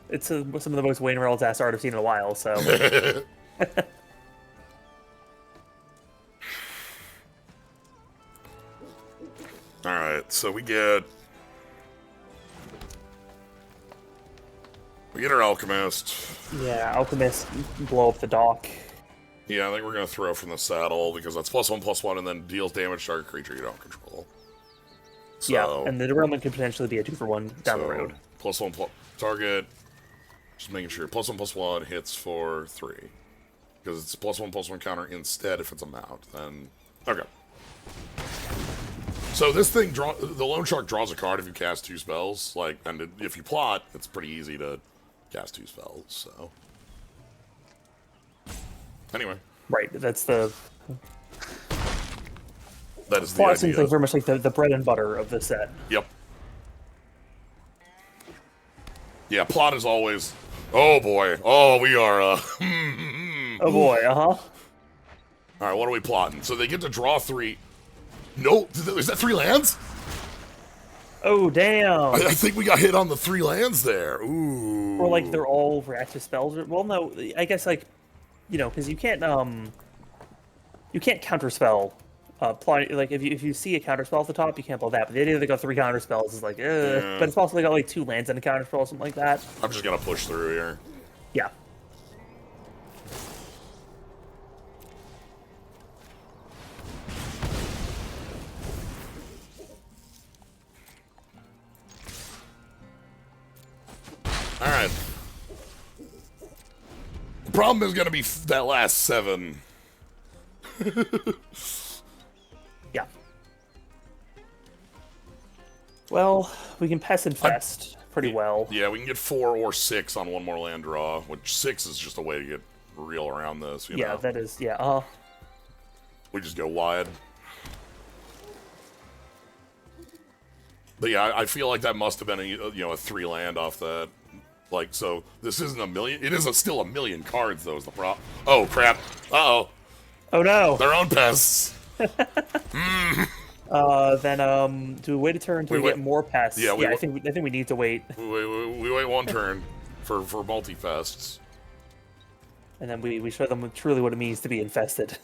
It's some of the most Wayne Reynolds-ass art I've seen in a while, so... Alright, so we get our Alchemist. Yeah, Alchemist, blow up the dock. Yeah, I think we're going to throw from the saddle, because that's +1/+1, and then deals damage to target creature you don't control. So, yeah, and the derailment could potentially be a 2-for-1 down the road. +1 target, Just making sure. +1/+1 hits for 3. Because it's +1/+1 counter instead if it's a mount. Then okay. So this thing the Loan Shark draws a card if you cast 2 spells. Like, and if you plot, it's pretty easy to cast 2 spells. So anyway, right. That's the that is the plot idea. seems like very much like the bread and butter of the set. Yep. Yeah, plot is always. Oh boy. Oh, we are. Oh boy. All right, what are we plotting? So they get to draw 3. No, is that 3 lands? Oh damn. I think we got hit on the 3 lands there. Ooh. Or like they're all reactive spells. Well, no, I guess like, you know, because you can't counterspell. Like if you see a counterspell at the top, you can't blow that. But the idea they got 3 counterspells is like, Yeah. But it's also they got like 2 lands and a counterspell or something like that. I'm just gonna push through here. Yeah. All right. The problem is gonna be that last 7. Yeah. Well, we can pest infest pretty well. Yeah, we can get 4 or 6 on 1 more land draw, which 6 is just a way to get real around this. You Yeah, know? that is. Yeah. We just go wide. But yeah, I feel like that must have been a 3 land off that. Like, so this isn't a million. It is still a million cards, though. Is the problem? Oh crap! Uh-oh. Oh no. Their own pests. Then do we wait a turn till we get more pests? Yeah, I think we need to wait. We wait 1 turn for multi-fests. And then we show them truly what it means to be infested.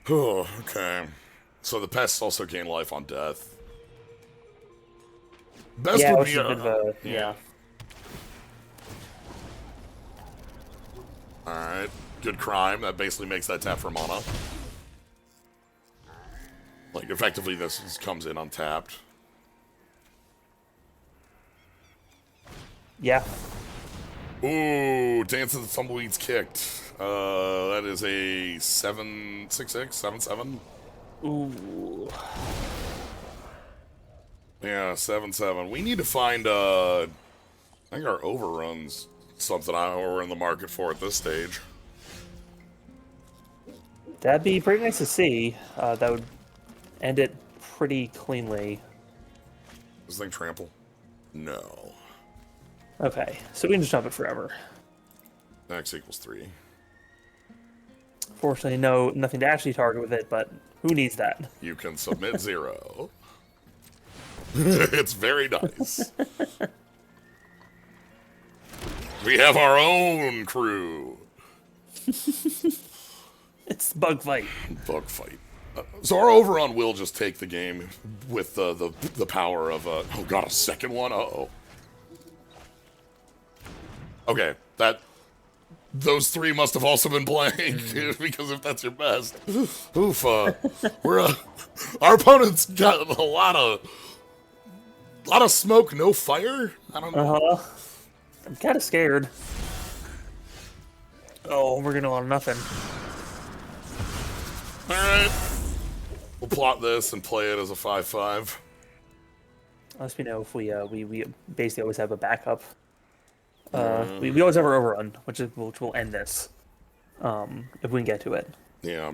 Oh, okay. So the pests also gain life on death. Best Yeah, would which be is a bit of a, yeah. Alright. Good crime. That basically makes that tap for mana. Like, effectively, this comes in untapped. Yeah. Ooh, Dance of the Tumbleweeds kicked. That is a 7/6/6, 7/7. Ooh. Yeah, 7/7. We need to find, I think our overrun's something we're in the market for at this stage. That'd be pretty nice to see. That would end it pretty cleanly. This thing trample? No. Okay, so we can just jump it forever. X equals 3. Fortunately, nothing to actually target with it, but who needs that? You can submit 0. It's very nice. We have our own crew. It's bug fight. Bug fight. So our overrun will just take the game with the power of oh god, a second one. Uh-oh. Okay, those 3 must have also been playing because if that's your best, oof. Our opponent's got a lot of smoke, no fire. I don't know. I'm kind of scared. Oh, we're gonna want nothing. All right, we'll plot this and play it as a 5/5. Unless we know if we basically always have a backup. We always have our overrun, which will end this, if we can get to it. Yeah.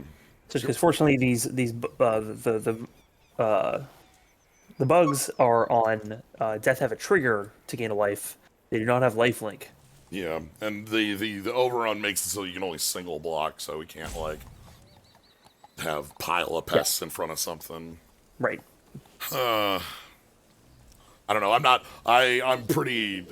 Just because fortunately the bugs are on death have a trigger to gain a life. They do not have lifelink. Yeah, and the overrun makes it so you can only single block, so we can't like have pile of pests in front of something. Right. I don't know. I'm pretty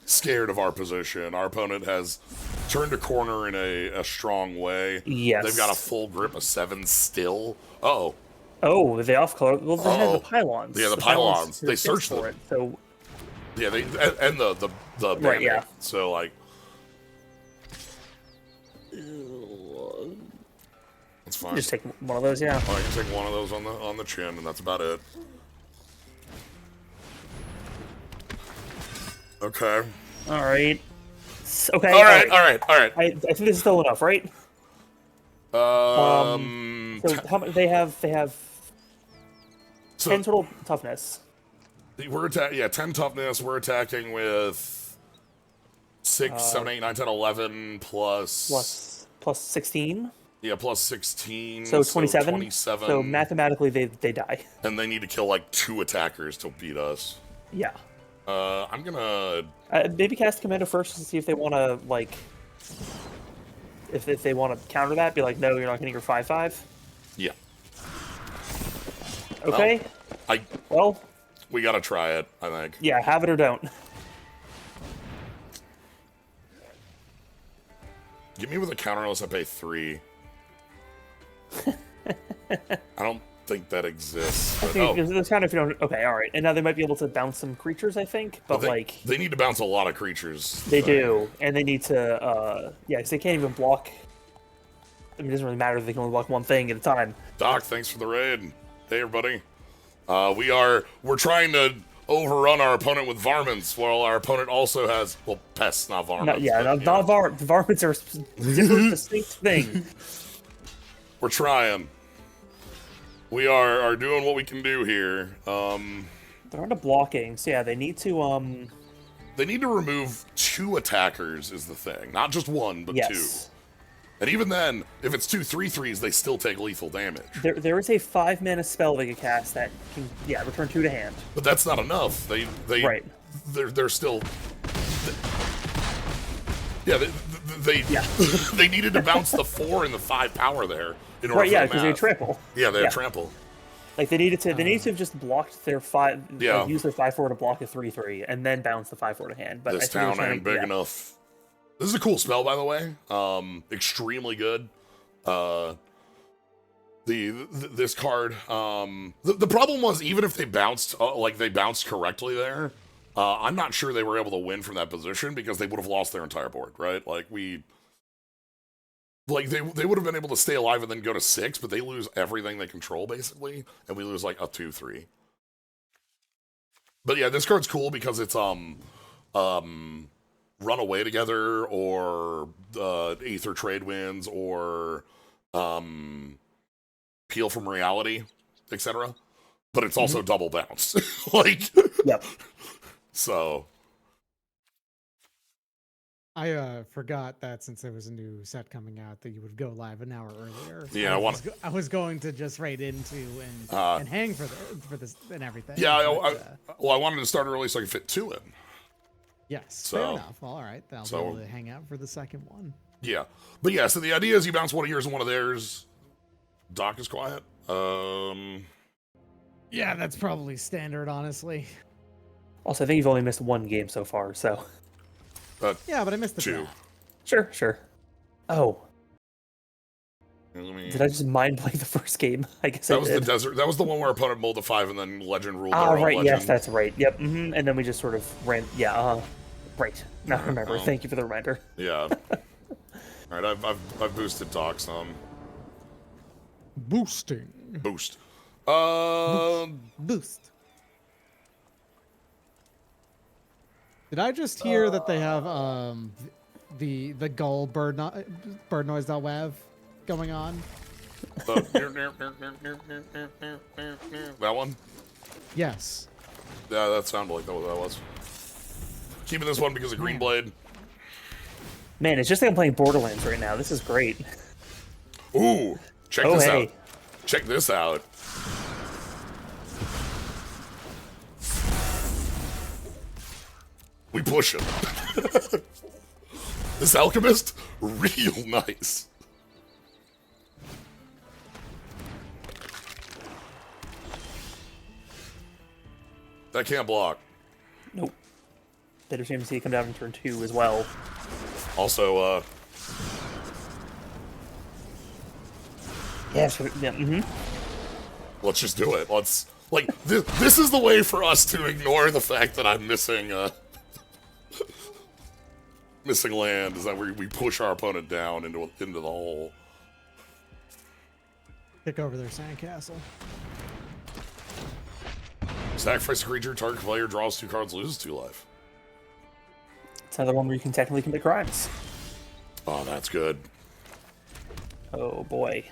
scared of our position. Our opponent has turned a corner in a strong way. Yes. They've got a full grip of 7 still. Uh-oh. Oh, they off color. Well, they have the pylons. Yeah, the pylons. They searched for them. it. So yeah, and the right, bandit. yeah. So like, That's fine. Just take one of those, yeah. I can take one of those on the chin, and that's about it. Okay. All right. Okay. All right. I think this is still enough, right? So how much they have? They have 10 total toughness. We're 10 toughness. We're attacking with 6, 7, 8, 9, 10, 11 plus 16. Yeah, plus 16. So 27. 27. So mathematically, they die. And they need to kill like 2 attackers to beat us. Yeah. I'm gonna maybe cast Commando first to see if they want to like, if they want to counter that. Be like, no, you're not getting your 5/5. Yeah. Okay. Well. We gotta try it, I think. Yeah, have it or don't. Get me with a counter unless I pay 3. I don't think that exists. I think there's kind of if you don't. Okay, all right. And now they might be able to bounce some creatures, I think. But they need to bounce a lot of creatures. They do, and they need to. Yeah, because they can't even block. I mean, it doesn't really matter if they can only block one thing at a time. Doc, thanks for the raid. Hey, everybody. We're trying to overrun our opponent with varmints, while our opponent also has pests, not varmints. Varmints are a different, distinct thing. We're trying. We are doing what we can do here. They're into blocking, so yeah, they need to They need to remove 2 attackers is the thing, not just 1, but 2. And even then, if it's 2 3/3s, they still take lethal damage. There is a 5-mana spell they can cast that can return 2 to hand. But that's not enough. They're still. They needed to bounce the 4 and the 5 power there in order. Because they trample. Yeah, they trample. Like they needed to have just blocked their 5. Like, use their 5/4 to block a 3/3, and then bounce the 5/4 to hand. But this town ain't big enough. This is a cool spell, by the way. Extremely good. This card. The problem was, even if they bounced, they bounced correctly there, I'm not sure they were able to win from that position because they would have lost their entire board, right? They would have been able to stay alive and then go to 6, but they lose everything they control basically, and we lose like a 2/3. But yeah, this card's cool because it's run away together, or Aether Trade Winds, or Peel from Reality, etc. But it's also double bounce. Yep. So I forgot that since there was a new set coming out that you would go live an hour earlier. Yeah, I was going to just right into and hang for this and everything. Yeah, I wanted to start early so I could fit 2 in. Yes, fair enough. All right, then I'll be able to hang out for the second one. Yeah, but yeah, so the idea is you bounce one of yours and one of theirs. Doc is quiet. Yeah, that's probably standard, honestly. Also, I think you've only missed 1 game so far, so. Yeah, but I missed the 2. Sure. Oh. Did I just mind play the first game? I guess that was the desert. That was the one where opponent mulled a 5 and then legend ruled. Oh, right. Legend. Yes, that's right. Yep. And then we just sort of ran. Yeah. Right. Now I remember. Thank you for the reminder. Yeah. All right. I've boosted Doc some. Boosting. Boost. Boost. Did I just hear that they have the gull bird noise.wav going on? That one? Yes. Yeah, that sounded like that was. Keeping this one because of Green Blade. Man, it's just like I'm playing Borderlands right now. This is great. Ooh, check this out. Check this out. We push him. This alchemist, real nice. That can't block. Nope. Better chance to see it come down in turn 2 as well. Also, Yes. Let's just do it. This is the way for us to ignore the fact that I'm missing missing land, is that we push our opponent down into the hole. Kick over their sandcastle. Sacrifice a creature, target player draws 2 cards, loses 2 life. It's another one where you can technically commit crimes. Oh, that's good. Oh boy.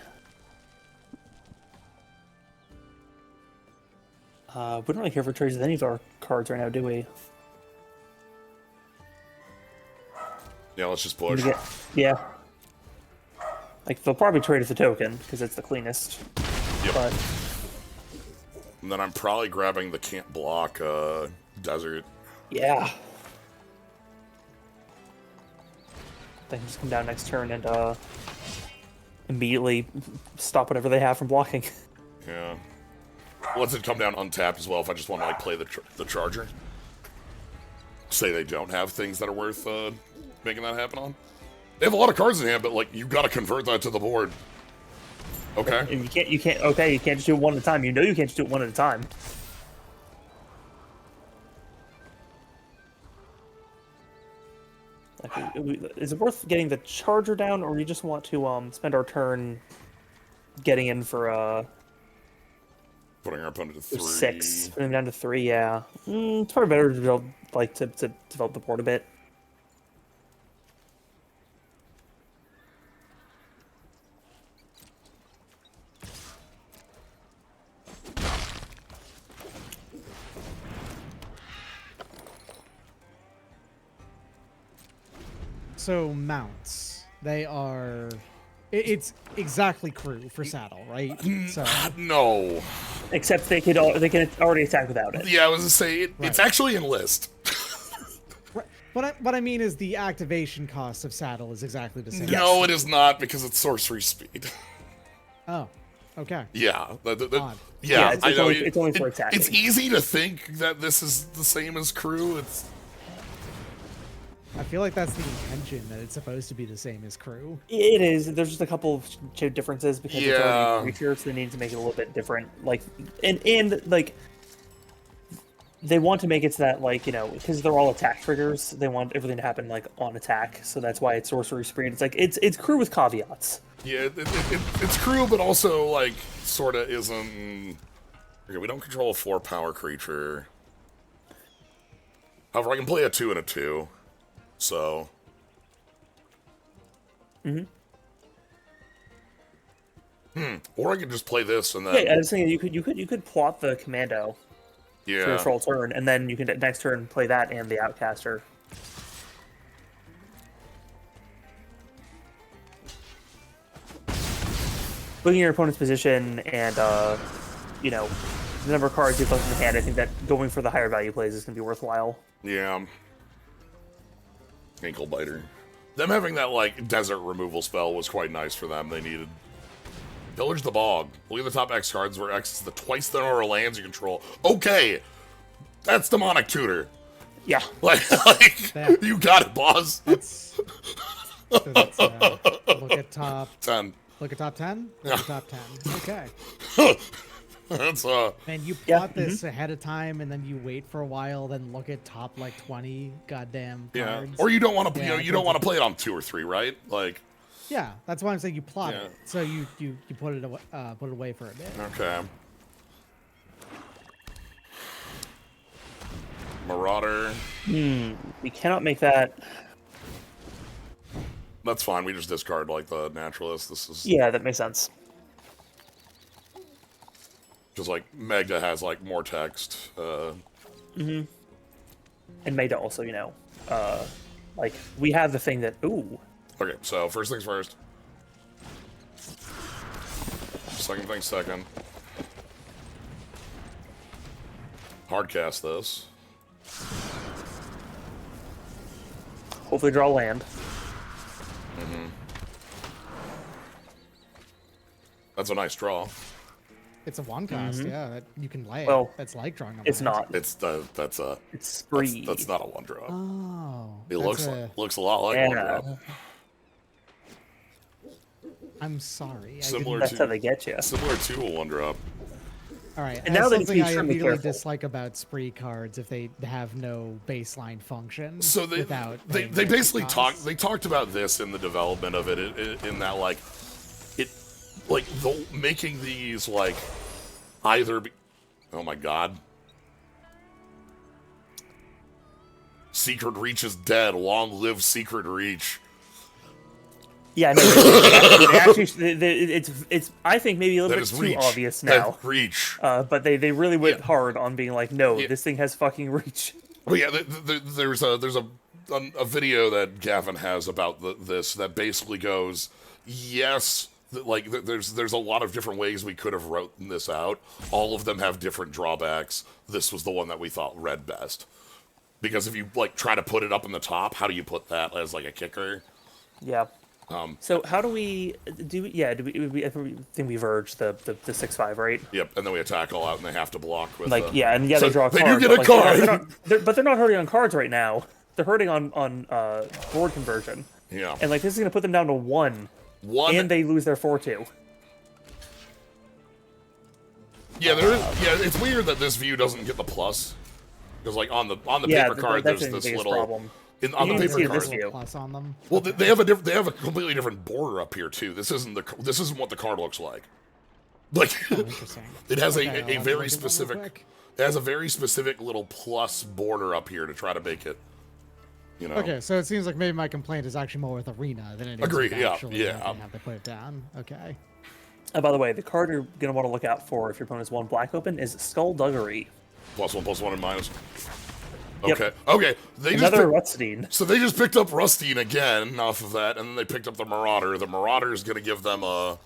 We don't really care for trades with any of our cards right now, do we? Yeah, let's just push. Yeah. Like, they'll probably trade us a token, because it's the cleanest. Yep. But And then I'm probably grabbing the can't block desert. yeah. They can just come down next turn and immediately stop whatever they have from blocking. Yeah. Let's it come down untapped as well if I just want to like play the charger. Say they don't have things that are worth making that happen on. They have a lot of cards in hand, but like you got to convert that to the board. Okay. And you can't. Okay, you can't just do it one at a time. You know you can't just do it one at a time. Like, is it worth getting the charger down, or you just want to spend our turn getting in for Putting our opponent to 3. 6, putting them down to 3? Yeah, it's probably better to build to develop the board a bit. So mounts, they are. It's exactly crew for saddle, right? So No. Except they can already attack without it. Yeah, I was gonna say it's Right. actually in list. right, what I mean is the activation cost of saddle is exactly the same. No, it is not because it's sorcery speed. Oh, okay. Yeah. Odd. Yeah, it's I know. only- it's only for attacking. It's easy to think that this is the same as crew. It's I feel like that's the intention, that it's supposed to be the same as crew. It is. There's just a couple of differences because it's Yeah. already a creature, so they need to make it a little bit different. Like, and like, they want to make it so that, like, you know, because they're all attack triggers, they want everything to happen like on attack. So that's why it's sorcery speed. It's like it's crew with caveats. yeah, it's crew, but also like sort of isn't. Okay, we don't control a 4-power creature. However, I can play a 2 and a 2. So. Or I could just play this and then. Yeah, I was thinking you could plot the commando for your Yeah. full turn, and then you can next turn play that and the outcaster. Looking at your opponent's position and you know, the number of cards you've left in the hand, I think that going for the higher value plays is going to be worthwhile. Yeah. Ankle biter. Them having that like desert removal spell was quite nice for them. They needed. Pillage the Bog. Look at the top X cards where X is the twice the number of lands you control. Okay, that's demonic tutor. Yeah. Like Yeah. you got it, boss. So that's, look at top. 10. Look at top 10. Look at top 10. Okay. That's And you Yeah, plot this ahead of time, and then you wait for a while, then look at top like 20 goddamn yeah. cards. Or you don't want to, Yeah, you don't want to play it on 2 or 3, right? Like. Yeah, that's why I'm saying you plot Yeah. it. So you put it away for a bit. Okay. Marauder. We cannot make that. That's fine. We just discard like the naturalist. This is Yeah, that makes sense. just like Magda has like more text. And Magda also, you know, like we have the thing that Okay, so first things first. Second thing second. Hardcast this. hopefully draw land. That's a nice draw. It's a one cost, yeah. That you can lay. Well, that's like drawing a It's land. not. That's It's spree. that's not a one draw. Oh. It that's looks a lot like one Yeah. draw. I'm sorry. I Similar That's how to they get you. similar to a one drop. All right. And now that's they need to be something I extremely immediately careful. dislike about spree cards if they have no baseline function. So they without they, paying they extra basically costs. talked about this in the development of it in that like it like making these like either be, oh my god. Secret Reach is dead. Long live Secret Reach. Yeah, no, it's I think maybe a little bit too Reach. obvious now. Reach. But they really went hard on being like, no, this thing has fucking reach. Well, yeah, there's a video that Gavin has about this that basically goes, yes, like there's a lot of different ways we could have written this out. All of them have different drawbacks. This was the one that we thought read best. Because if you like try to put it up in the top, how do you put that as like a kicker? Yeah. So how do we do? Yeah, I think we verge the 6-5, right? Yep, and then we attack all out, and they have to block with. Like they so draw a card. They do get a card, but they're not hurting on cards right now. They're hurting on board conversion. Yeah. And like this is gonna put them down to 1, and they lose their 4/2. Yeah, it's weird that this view doesn't get the plus. Because like on the paper card, there's this little problem. On the paper card. Plus on them. Well, they have a completely different border up here too. This isn't what the card looks like. Like it has a very specific. It has a very specific little plus border up here to try to make it. You know. Okay, so it seems like maybe my complaint is actually more with Arena than it is Agree, with yeah, actually yeah. have to put it down. Okay. By the way, the card you're gonna want to look out for if your opponent's 1 black open is Skullduggery. +1/+1 and minus. Yep. Okay. Okay. Another Rustine. So they just picked up Rustine again off of that, and then they picked up the Marauder. The Marauder is going to give them a.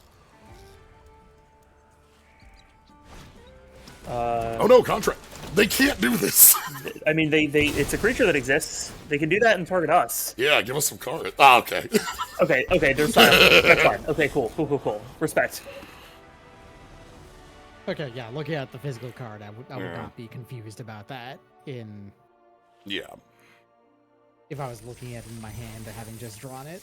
Oh no, contract. They can't do this. I mean, it's a creature that exists. They can do that and target us. Yeah, give us some cards. Ah, okay. Okay, they're silent. That's fine. Okay, cool. Respect. Okay, yeah, looking at the physical card, I would not be confused about that Yeah. if I was looking at it in my hand and having just drawn it.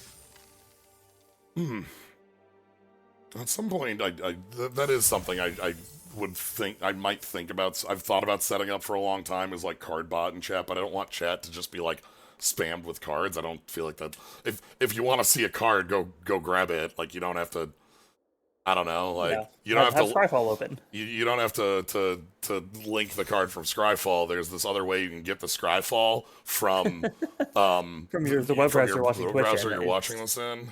At some point, that is something I would think, I might think about. I've thought about setting up for a long time as like card bot and chat, but I don't want chat to just be like spammed with cards. I don't feel like that. If you want to see a card, go grab it. Like you don't have to. I don't know, like you don't have to Scryfall open. You don't have to link the card from Scryfall. There's this other way you can get the Scryfall from the web browser you're watching Twitch browser you're watching this in.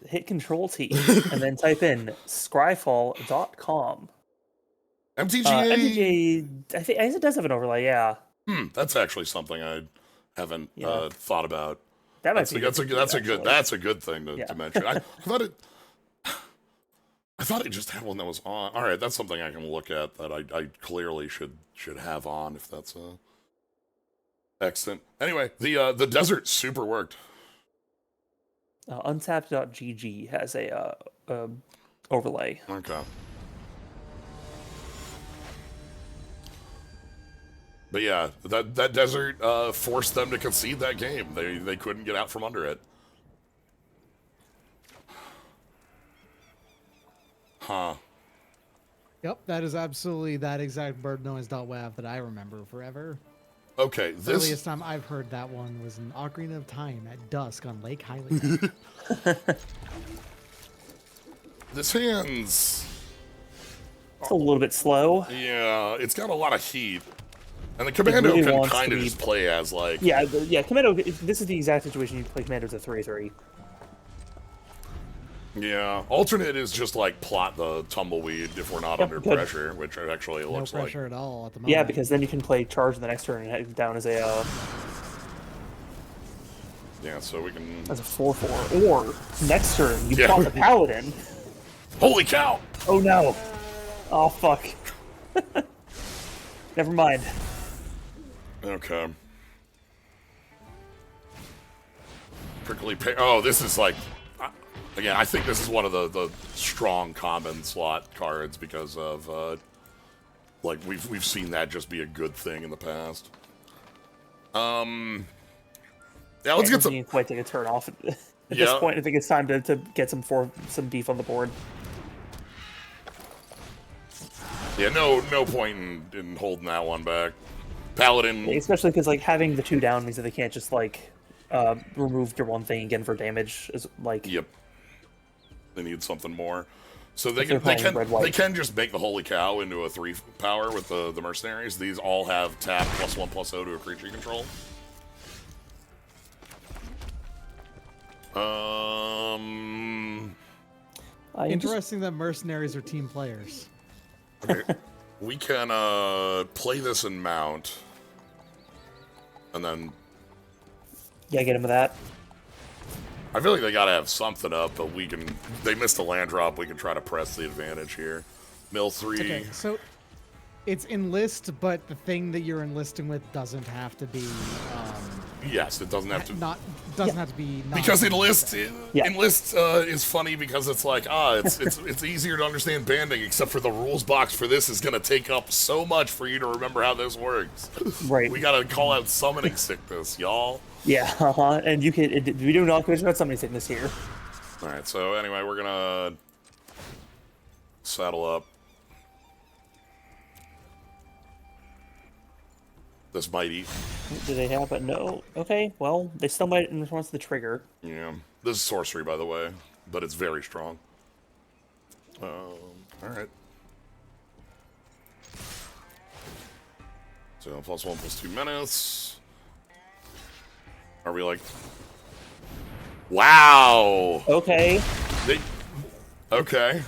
Hit Control T and then type in scryfall.com. MTGA. I think it does have an overlay. Yeah. That's actually something I haven't thought about. That's a good thing to mention. I thought it just had one that was on. All right, that's something I can look at that I clearly should have on if that's excellent. Anyway, the desert super worked. Untapped.gg has a overlay. Okay. But yeah, that desert forced them to concede that game. They couldn't get out from under it. Huh. Yep, that is absolutely that exact bird noise .wav that I remember forever. Okay, The earliest time I've heard that one was in Ocarina of Time at dusk on Lake Hylian. This hand's... It's a little bit slow. Yeah, it's got a lot of heat. And the Commando really can kind of just play as, like... Yeah, Commando, this is the exact situation you play Commando as a 3/3. Yeah, alternate is just like plot the tumbleweed if we're not under pressure, which actually looks like... No pressure at all at the moment. Yeah, because then you can play charge the next turn and head down as a... Yeah, so we can... As a 4/4. Or, next turn, you plot the Paladin. Holy cow! Oh no! Oh fuck. Never mind. Okay. Prickly pear... Oh, this is like... Again, I think this is one of the strong common slot cards because of like we've seen that just be a good thing in the past. Yeah, let's get some. You quite take a turn off at this point. I think it's time to get some beef on the board. Yeah, no point in holding that one back. Paladin, especially because like having the 2 down means that they can't just like remove your one thing again for damage. Is like Yep. They need something more. So they If they're can playing red-white. they can just make the Holy Cow into a 3 power with the mercenaries. These all have tap +1/+0 to a creature you control. Interesting that mercenaries are team players. Okay. We can play this in mount, and then Yeah, get him with that. I feel like they gotta have something up, but we can. They missed a land drop. We can try to press the advantage here. Mill 3. Okay, so it's enlist, but the thing that you're enlisting with doesn't have to be Yes, it doesn't have to. doesn't have to be Because enlist Yeah. is funny because it's like it's easier to understand banding, except for the rules box for this is gonna take up so much for you to remember how this works. Right. We gotta call out summoning sickness, y'all. Yeah, and you can. We do not got somebody sitting this here. All right. So anyway, we're gonna saddle up. This might eat. Do they have it? No. Okay. Well, they still might in response to the trigger. Yeah. This is sorcery, by the way, but it's very strong. All right. So +1/+2 menace. Are we like? Wow. Okay. Okay.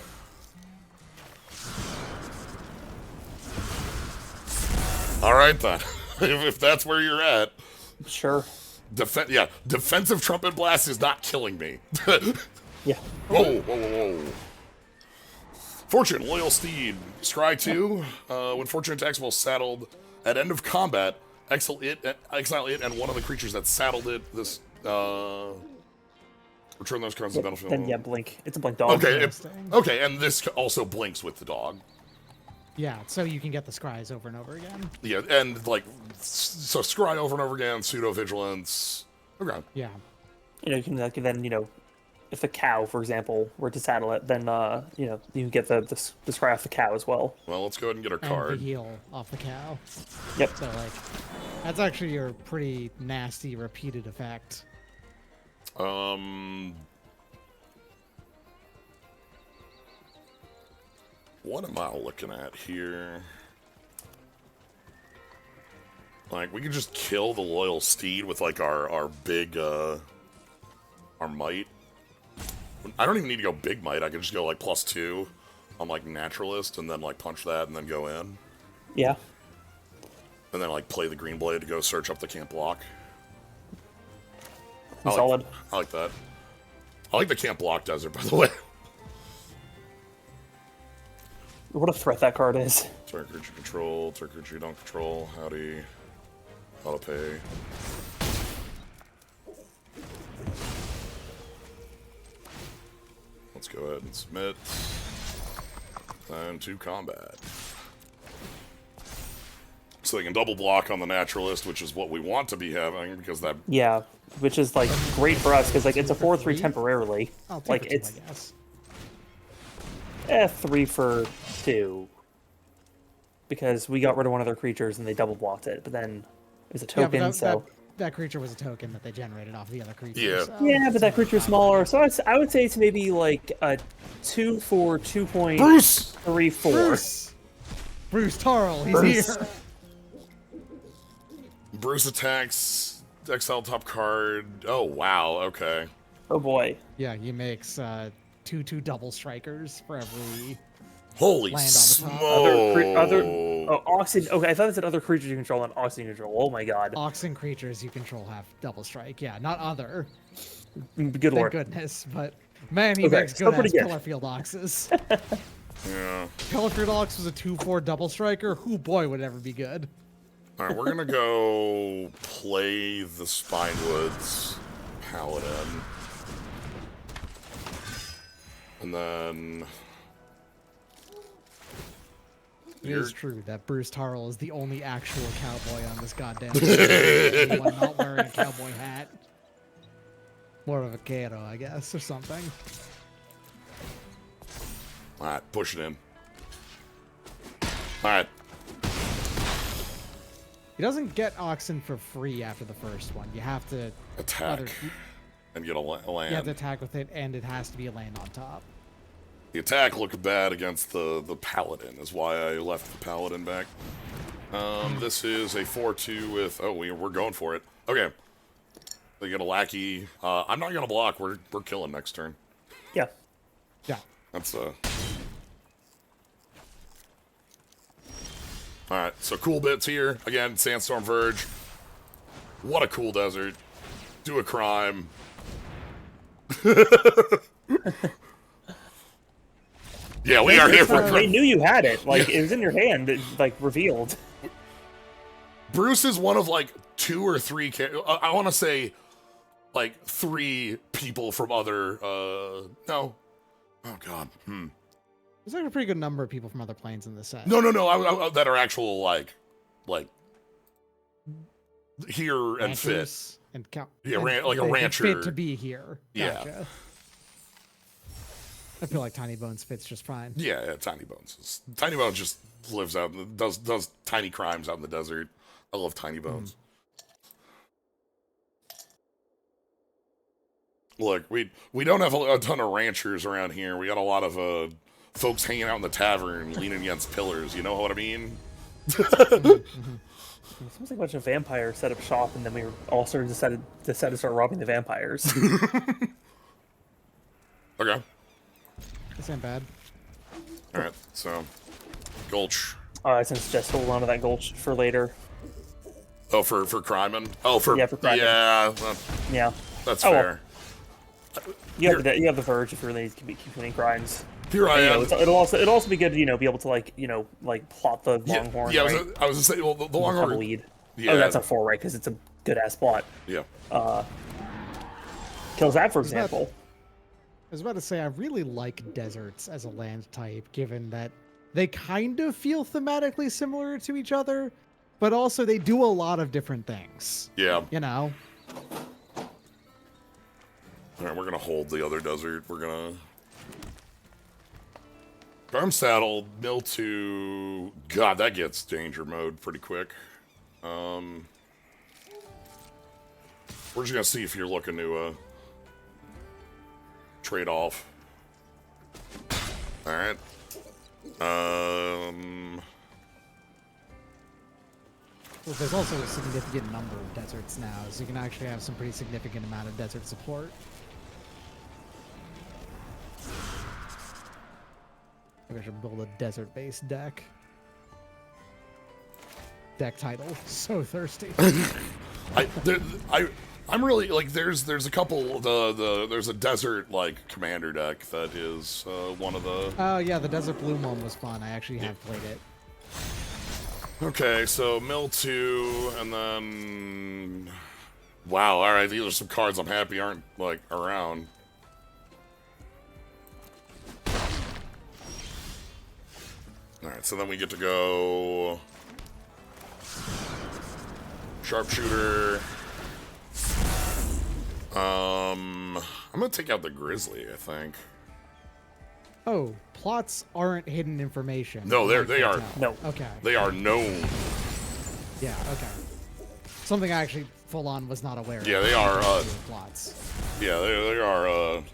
All right then. If that's where you're at. Sure. Defensive trumpet blast is not killing me. Yeah. Whoa. Fortune, loyal steed. Scry 2. When Fortune attacks while saddled at end of combat, exile it, and one of the creatures that saddled it. This return those cards to the battlefield. Then yeah, blink. It's a blink dog. Okay. Okay, and this also blinks with the dog. Yeah, so you can get the scries over and over again. Yeah, and like so scry over and over again. Pseudo vigilance. Okay. Yeah. You can then if the cow, for example, were to saddle it, then you can get the scry off the cow as well. Well, let's go ahead and get our And card. the heal off the cow. Yep. So that's actually your pretty nasty repeated effect. What am I looking at here? Like, we could just kill the loyal steed with, like, our big, our might. I don't even need to go big might. I could just go, like, +2 on, like, naturalist, and then, like, punch that, and then go in. Yeah. And then, like, play the green blade to go search up the camp block. Solid. I like that. I like the camp block desert, by the way. What a threat that card is. Turn creature control, turn creature you don't control, howdy, auto pay. Let's go ahead and submit. And to combat. So they can double block on the naturalist, which is what we want to be having, because that... Yeah, which is like great for us because like it's a 4/3 temporarily. I'll take Like it too, it's I guess. 3 for 2. Because we got rid of one of their creatures and they double blocked it, but then it was a Yeah, token, but so that creature was a token that they generated off the other creature. Yeah. So yeah, but it's that not creature's bad. smaller, so I would say it's maybe like a 2 for 2.34. Bruce! Bruce Tarl, he's Bruce. here. Bruce attacks, exile top card. Oh, wow, okay. Oh boy. Yeah, he makes 2/2 double strikers for every. Holy Land on the top. smoke! Oxygen. Okay, I thought it said other creatures you control and oxygen control. Oh my god. Oxen creatures you control have double strike. Yeah, not other. Good Thank lord. goodness. But man, he Okay, makes still good pretty ass good. Pillar Field Oxes. Yeah. Pillar Field Ox was a 2/4 double striker. Who boy would ever be good? Alright, we're gonna go play the Spinewoods Paladin. And then... It is true that Bruce Tarl is the only actual cowboy on this goddamn team. Anyone not wearing a cowboy hat. More of a vaquero, I guess, or something. Alright, push it in. Alright. He doesn't get oxen for free after the first one. You have to Attack. either- And get a land. you have to attack with it, and it has to be a land on top. The attack looked bad against the paladin, is why I left the paladin back. This is a 4-2 with... Oh, we're going for it. Okay. They get a lackey. I'm not gonna block. We're killing next turn. Yeah. Yeah. That's Alright, so cool bits here. Again, Sandstorm Verge. What a cool desert. Do a crime. Yeah, we are here for a They knew you had it. Like, it was in your hand. It, like, revealed. Bruce is one of, like, 2 or 3... I want to say, like, 3 people from other... No. Oh, God. There's like a pretty good number of people from other planes in this set. No. That are actual, like... Here and fit. Ranchers and Yeah, and like a they rancher. fit to be here. Yeah. Gotcha. I feel like Tiny Bones fits just fine. Yeah, Tiny Bones. Tiny Bones just lives out, does tiny crimes out in the desert. I love Tiny Bones. Look, we don't have a ton of ranchers around here. We got a lot of folks hanging out in the tavern, leaning against pillars. You know what I mean? It seems like a bunch of vampires set up shop, and then we all decided to start robbing the vampires. Okay. This ain't bad. All right. So, Gulch. I suggest hold on to that gulch for later. Oh, for Kryman? Oh, for Kryman. Yeah, Yeah. that's Oh, well. fair. You have the verge if you really keep committing crimes. Here I am. It'll also be good to be able to plot the longhorn. Yeah, right? I was gonna say, well, the longhorn. Lead. Yeah. Oh, that's a 4, right? Because it's a good ass plot. Yeah. Kills that, for example. I was about to say, I really like deserts as a land type, given that they kind of feel thematically similar to each other, but also they do a lot of different things. Yeah. You know? All right, we're gonna hold the other desert. We're gonna Arm Saddle, Mill 2. God, that gets danger mode pretty quick. We're just gonna see if you're looking to trade off. All right. Well, there's also a significant number of deserts now, so you can actually have some pretty significant amount of desert support. Maybe I should build a desert-based deck. Deck title. So thirsty. I'm really like there's a couple there's a desert like commander deck that is one of the. Oh yeah, the Desert Bloom one was fun. I actually have played it. Okay, so Mill 2 and then wow, all right, these are some cards I'm happy aren't like around. All right, so then we get to go Sharpshooter. I'm gonna take out the Grizzly, I think. Oh, plots aren't hidden information. No, they are. No. Okay. They are known. Yeah. Okay. Something I actually full on was not aware of. Yeah, they are. Plots. Yeah, they are.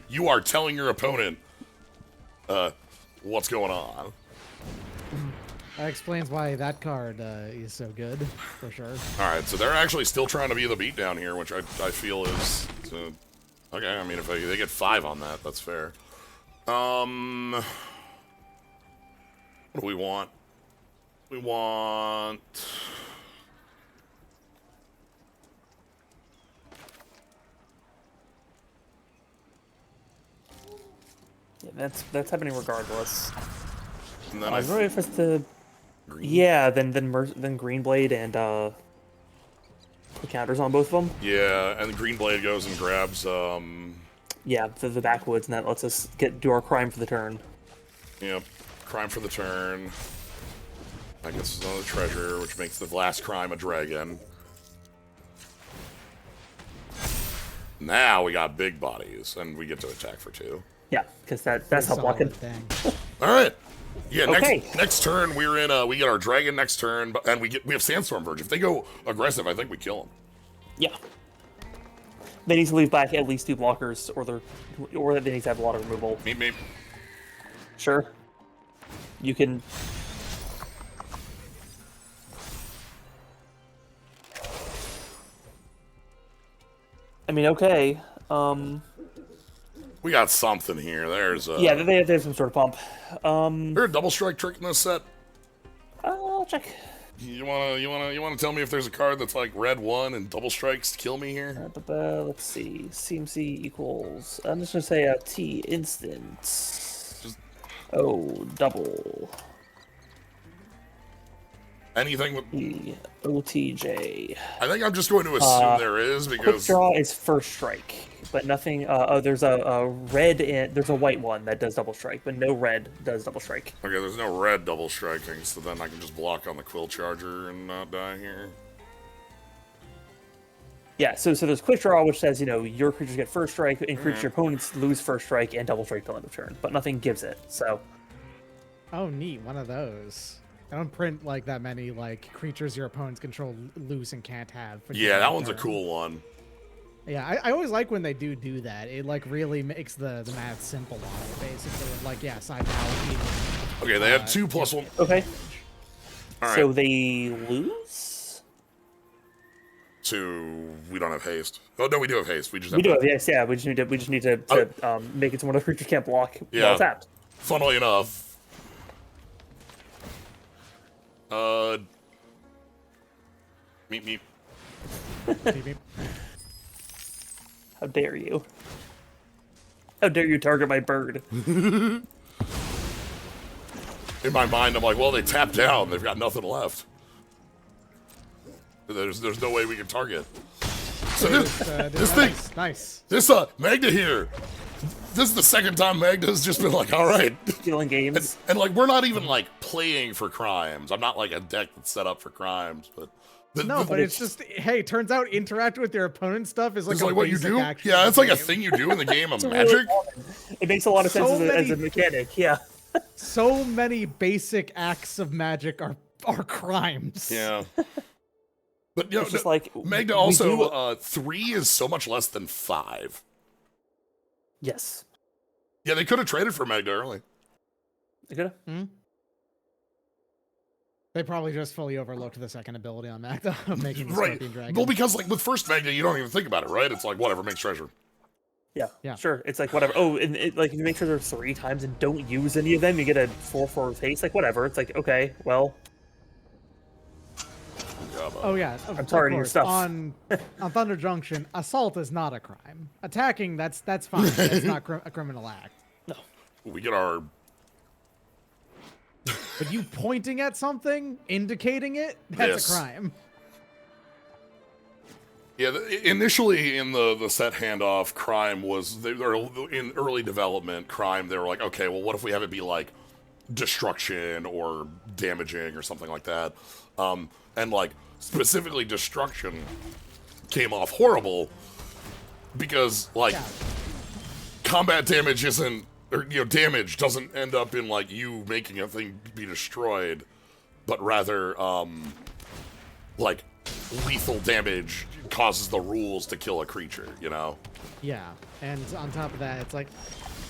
You are telling your opponent what's going on. That explains why that card is so good, for sure. All right, so they're actually still trying to be the beatdown here, which I feel is okay. I mean, if they get 5 on that, that's fair. What do we want? We want. Yeah, that's happening regardless. And then I was wondering if it's the green. yeah, then Greenblade and put counters on both of them. Yeah, and the Green Blade goes and grabs. Yeah, the backwoods, and that lets us do our crime for the turn. Yep, crime for the turn. I guess it's another treasure, which makes the last crime a dragon. Now we got big bodies, and we get to attack for 2. Yeah, because that's how blocking. All right. Yeah. Okay. Next turn we're in. We get our dragon next turn, and we have Sandstorm Verge. If they go aggressive, I think we kill them. Yeah. They need to leave back at least 2 blockers, or they need to have a lot of removal. Meep. Sure. You can. I mean, okay. We got something here. There's a... Yeah, they have some sort of pump. Is there a double strike trick in this set? I'll check. You wanna tell me if there's a card that's like red 1 and double strikes to kill me here? Let's see. CMC equals. I'm just gonna say a T instant. Double. Anything with... OTJ. I think I'm just going to assume there is, Quick because... draw is first strike, but nothing. There's a red and there's a white one that does double strike, but no red does double strike. Okay, there's no red double striking, so then I can just block on the Quill Charger and not die here. Yeah, so there's quick draw, which says your creatures get first strike, and your opponents lose first strike and double strike till end of turn, but nothing gives it. So. Oh, neat. One of those. I don't print like that many like creatures your opponents control lose and can't have. Yeah, that one's a cool one. Yeah, I always like when they do that. It like really makes the math simple on it, basically. Like, yeah, side now. Okay, they had 2+1. Okay. All right. So they lose. We don't have haste. Oh no, we do have haste. We just We do have, yes, yeah. We just need to make it so one of the creatures can't block while tapped. Funnily enough. Meep. Beep, beep. How dare you? How dare you target my bird? In my mind, I'm like, well, they tapped down. They've got nothing left. There's no way we can target. So this thing, nice. this Magda here. This is the second time Magda's just been like, all right. Stealing games. And like, we're not even like playing for crimes. I'm not like a deck that's set up for crimes, but. But it's just, hey, turns out interacting with your opponent stuff is like it's a like what you basic do. action Yeah, it's like a game. thing you do in the game of It's Magic. It makes a lot of sense So as a many- mechanic. Yeah. So many basic acts of magic are crimes. Yeah. But It's just like Magda we also do- 3 is so much less than 5. Yes. Yeah, they could have traded for Magda early. You good? They probably just fully overlooked the second ability on Magda of making the Right. Scorpion Dragon. Well, because like with first Magda, you don't even think about it, right? It's like whatever makes treasure. Yeah. Sure. It's like whatever. Oh, and like if you make sure there's 3 times and don't use any of them, you get a 4/4 with haste. Like whatever. It's like okay, well. Oh yeah, I'm targeting your stuff. On Thunder Junction, assault is not a crime. Attacking, that's fine. That's not a criminal act. No. We get our. But you pointing at something, indicating it, that's Yes. a crime. Yeah, initially in the set handoff, crime was they're in early development. Crime, they were like, okay, well, what if we have it be like destruction or damaging or something like that? And like specifically destruction came off horrible because like combat damage isn't, or damage doesn't end up in like you making a thing be destroyed, but rather like lethal damage causes the rules to kill a creature, Yeah, and on top of that, it's like,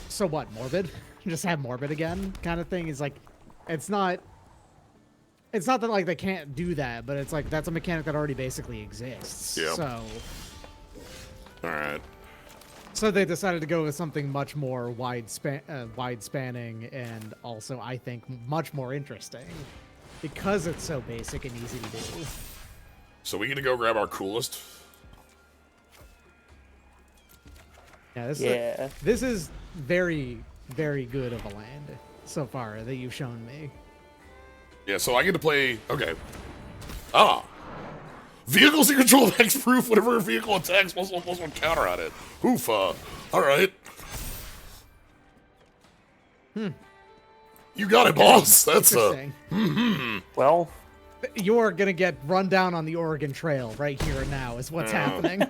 so what, morbid? Just have morbid again kind of thing. Is like, it's not that like they can't do that, but it's like that's a mechanic that already basically exists. Yeah. So All right. So they decided to go with something much more wide spanning, and also I think much more interesting because it's so basic and easy to do. So we get to go grab our coolest. Yeah, this is very, very good of a land so far that you've shown me. Yeah, so I get to play. Okay. Vehicles in control of X-proof. Whenever a vehicle attacks, +1/+1 counter on it. Oof. All right. You got it, boss. That's Interesting. Well, You're gonna get run down on the Oregon Trail right here and now is what's happening.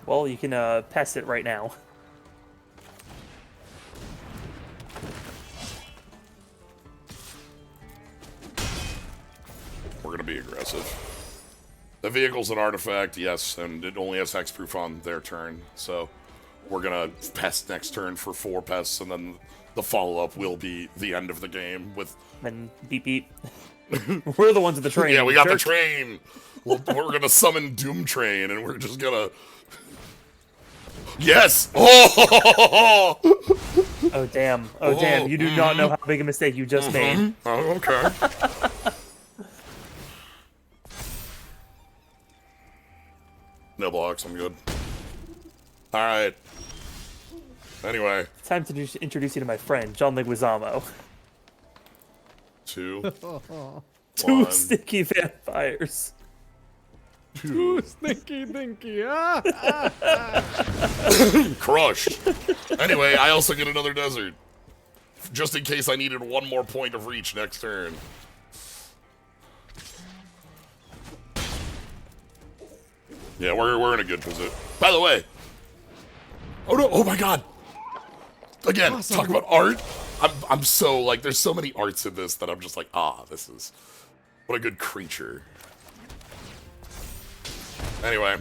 well, you can pass it right now. going to be aggressive. The vehicle's an artifact, yes, and it only has hexproof on their turn, so we're going to pest next turn for 4 pests, and then the follow-up will be the end of the game with... Then beep beep. We're the ones at the train. Yeah, we got jerk. the train. We're going to summon Doom Train, and we're just going to... Yes! Oh! Oh, damn. Oh, damn. You do not know how big a mistake you just made. Oh, okay. No blocks, I'm good. Alright. Anyway. Time to introduce you to my friend, John Leguizamo. 2. Two 1. sticky vampires. 2 stinky dinky. Crushed. Anyway, I also get another desert. Just in case I needed 1 more point of reach next turn. Yeah, we're in a good position. By the way. Oh no, oh my god. Again, Awesome. talk about art. I'm so, like, there's so many arts in this that I'm just like, this is... What a good creature. Anyway.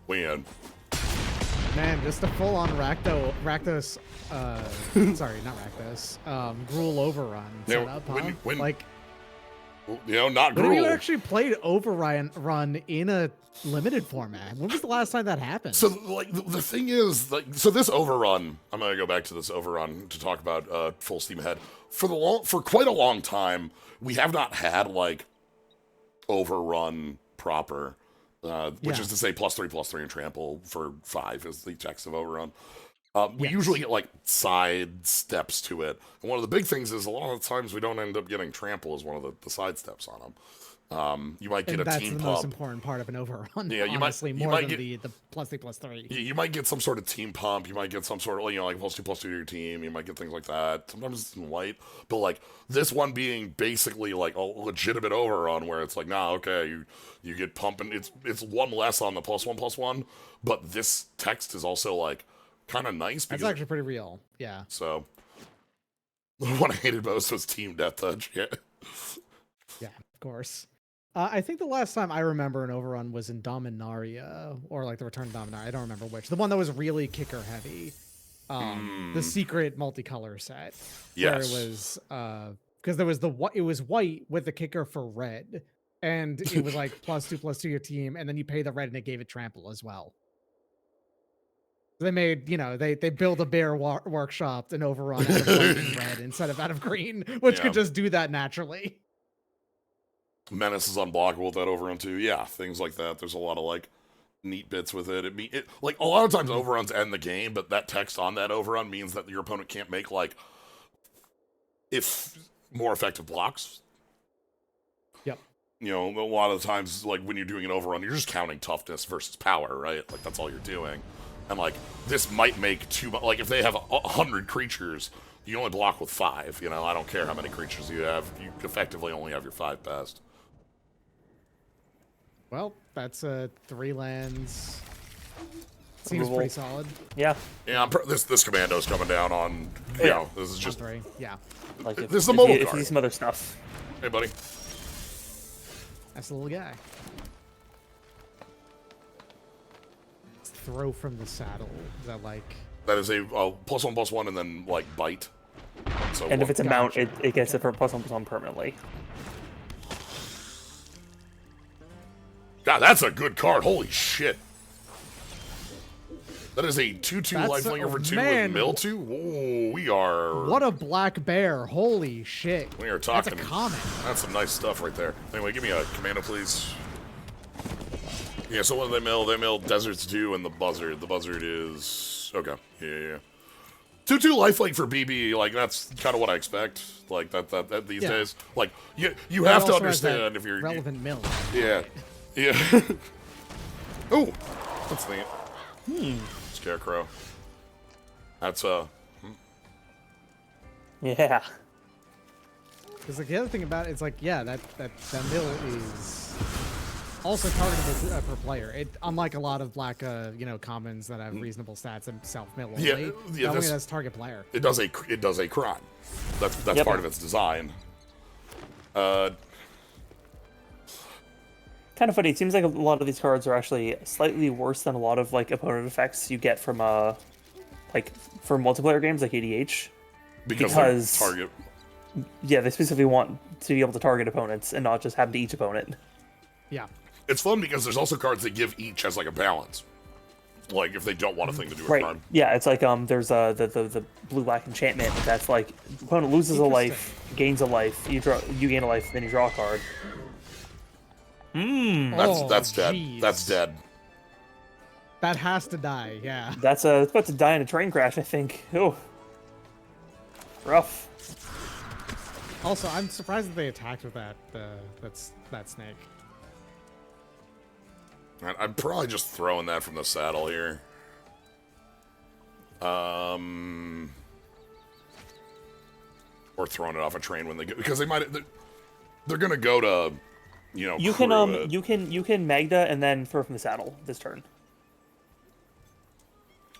Win. Man, just a full-on Rakdos, sorry, not Rakdos, Gruul overrun Yeah, setup, huh? when- Like, You know, not when have you Gruul. actually played overrun in a limited format? When was the last time that happened? So, like, the thing is, like, so this overrun, I'm gonna go back to this overrun to talk about Full Steam Ahead. For quite a long time, we have not had, like, overrun proper, which is to say +3/+3 and trample for 5 is the text of overrun. We usually get, like, side steps to it. And one of the big things is a lot of the times we don't end up getting trample as one of the side steps on them. You might get and a that's team the pump. most important part of an overrun. Yeah, honestly, you more might than get- the +3/+3. You might get some sort of team pump. You might get some sort of, you know, like +2/+2 to your team. You might get things like that. Sometimes it's in white. But, like, this one being basically, like, a legitimate overrun where it's like, nah, okay, you get pumping. It's 1 less on the +1/+1. But this text is also, like, kind of nice. That's Because, actually pretty real. Yeah. so, the one I hated most was Team Death Touch. Yeah. Yeah, of course. I think the last time I remember an overrun was in Dominaria, or like the Return of Dominaria. I don't remember which. The one that was really kicker heavy. The secret multicolor set. Yes. Where it was, because there was it was white with the kicker for red. And it was like +2/+2 your team, and then you pay the red and it gave it trample as well. They made, you know, they build a bear workshop and overrun out of white and red instead of out of green, which could just do that naturally. Menace is unblockable with that overrun too. Yeah, things like that. There's a lot of, like, neat bits with it. It like, a lot of times overruns end the game, but that text on that overrun means that your opponent can't make, like, if more effective blocks. Yep. You know, a lot of the times, like, when you're doing an overrun, you're just counting toughness versus power, right? Like, that's all you're doing. And, like, this might make too much. Like, if they have 100 creatures, you only block with 5. You know, I don't care how many creatures you have. You effectively only have your 5 best. Well, that's 3 lands. Seems Removal. pretty solid. Yeah. Yeah, this commando's coming down on. You know, this is just. 3. Yeah. Like if, This is a if mobile you, if card. you see some other stuff. Hey, buddy. That's the little guy. Throw from the saddle. Is that like... That is a +1/+1 and then, like, bite. So And if it's a mount, Gotcha. it gets it for +1/+1 permanently. God, that's a good card. Holy shit. That is a 2/2 That's lifelink over 2 man. with mill 2. Whoa, we are. What a black bear. Holy shit. We are That's talking. a common. That's some nice stuff right there. Anyway, give me a commando, please. Yeah, so what do they mill? They mill Desert's Dew and the Buzzard. The Buzzard is... Okay. Yeah. 2/2 lifelink for BB, like, that's kind of what I expect. Like, that these days. Like, you But have it to also has that understand if you're... relevant mill. Yeah. Oh, that's neat. Scarecrow. That's Yeah. Because like, the other thing about it is like, yeah, that mill is Also targetable per player. It unlike a lot of black, commons that have reasonable stats and self-mill only. Yeah, only has target player. It does a crime. That's part of its design. Kind of funny. It seems like a lot of these cards are actually slightly worse than a lot of like opponent effects you get from like for multiplayer games like ADH. Because target. Yeah, they specifically want to be able to target opponents and not just happen to each opponent. Yeah. It's fun because there's also cards that give each as like a balance. Like if they don't want a thing to do with Right. crime. Yeah, it's like there's the blue-black enchantment that's like opponent loses a life, gains a life, you gain a life, then you draw a card. That's dead. Jeez. That's dead. That has to die. Yeah. That's it's about to die in a train crash, I think. Oh, rough. Also, I'm surprised that they attacked with that snake. I'm probably just throwing that from the saddle here. Or throwing it off a train when they get, because they're gonna go to, You can Magda and then throw from the saddle this turn.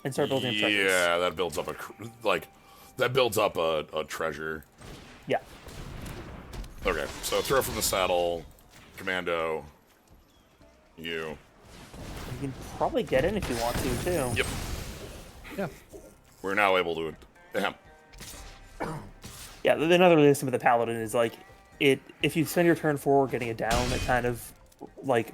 And start building up treasures. Yeah, that builds up a treasure. Yeah. Okay, so throw from the saddle, commando, you. You can probably get in if you want to, too. Yep. Yeah. We're now able to. Yeah, another reason with the paladin is like if you spend your turn forward getting it down, it kind of like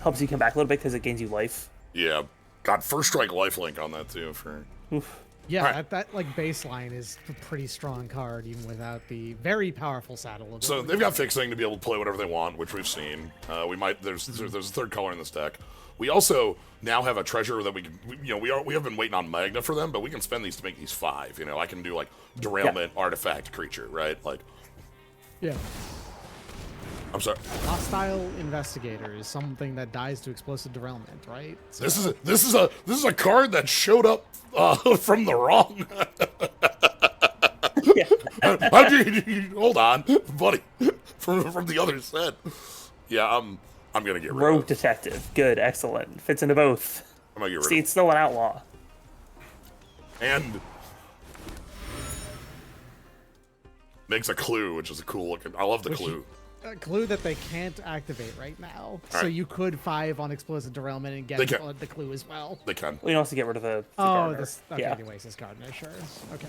helps you come back a little bit because it gains you life. Yeah. Got first strike lifelink on that too for. Oof. Yeah, right. that like baseline is a pretty strong card even without the very powerful saddle ability. So they've got fixing to be able to play whatever they want, which we've seen. There's a third color in this deck. We also now have a treasure that we can, we have been waiting on Magna for them, but we can spend these to make these 5. I can do like derailment, artifact, creature, right? Like. Yeah. I'm sorry. Hostile investigator is something that dies to explosive derailment, right? So, This is a card that showed up from the wrong. Hold on, buddy, from the other set. Yeah, I'm gonna get rid Rogue of. detective, good, excellent, fits into both. I'm gonna get rid See, of. it's still an outlaw. And makes a clue, which is a cool looking. I love the clue. A clue that they can't activate right now. So right. you could 5 on explosive derailment and get the clue as well. They can. We can also get rid of the Gardener. The Oasis Gardener, sure. Okay.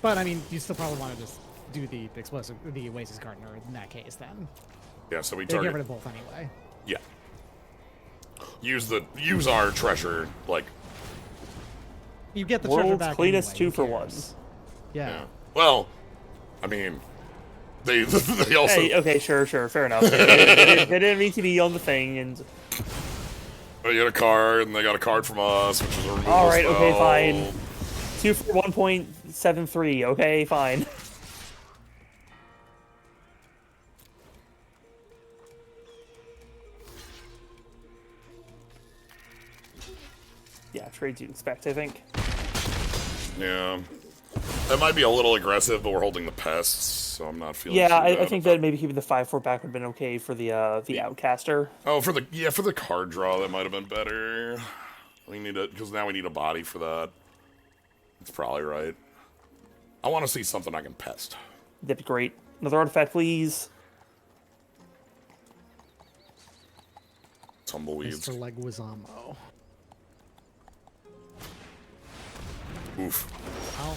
But I mean, you still probably want to just do the Oasis Gardener in that case then. Yeah, so we They target. get rid of both anyway. Yeah. Use our treasure like. You get the treasure World's back cleanest anyway, 2 for who 1. cares? Yeah. Well, I mean, they also. Hey, okay, sure, fair enough. They didn't need to be on the thing, and They get a card, and they got a card from us, which is a removal all right, spell. okay, fine. 2 for 1.73. Okay, fine. Yeah, trades you'd expect, I think. Yeah. That might be a little aggressive, but we're holding the pests, so I'm not feeling. Yeah, too I bad think about that maybe keeping the 5/4 back would have been okay for the outcaster. Oh, for the card draw, that might have been better. We need it because now we need a body for that. It's probably right. I want to see something I can pest. That'd be great. Another artifact, please. Tumbleweeds. Mr. Leguizamo. Oof. Wow.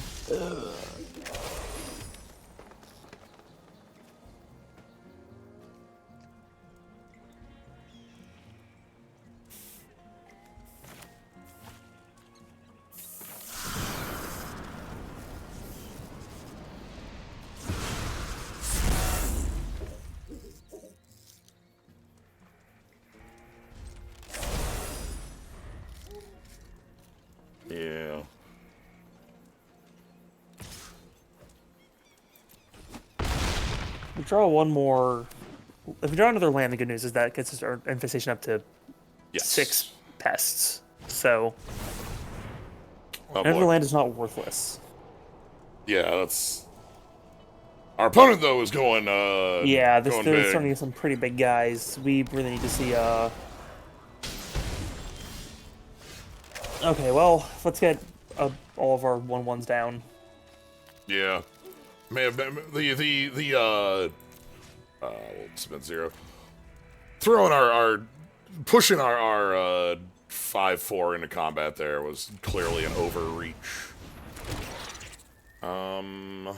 Yeah. We draw one more. If we draw another land, the good news is that gets our infestation up to Yes. 6 pests. So Oh, another boy. land is not worthless. Yeah, that's. Our opponent though is going. Yeah, this going is big. starting to get some pretty big guys. We really need to see. Okay, well, let's get all of our 1-1s down. Yeah, may have been spin 0. Throwing our pushing our 5-4 into combat there was clearly an overreach. I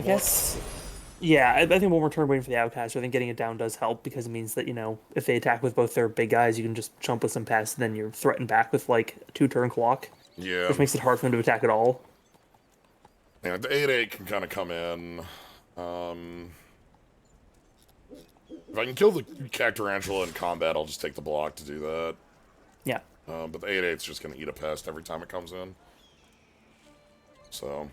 guess. Yeah, I think one more turn waiting for the outcaster. I think getting it down does help because it means that, you know, if they attack with both their big guys, you can just jump with some past, and then you're threatened back with like a 2-turn clock. Yeah. Which makes it hard for them to attack at all. Yeah, the 8/8 can kind of come in. If I can kill the Cactarantula in combat, I'll just take the block to do that. Yeah. But the 8/8's just going to eat a pest every time it comes in. So.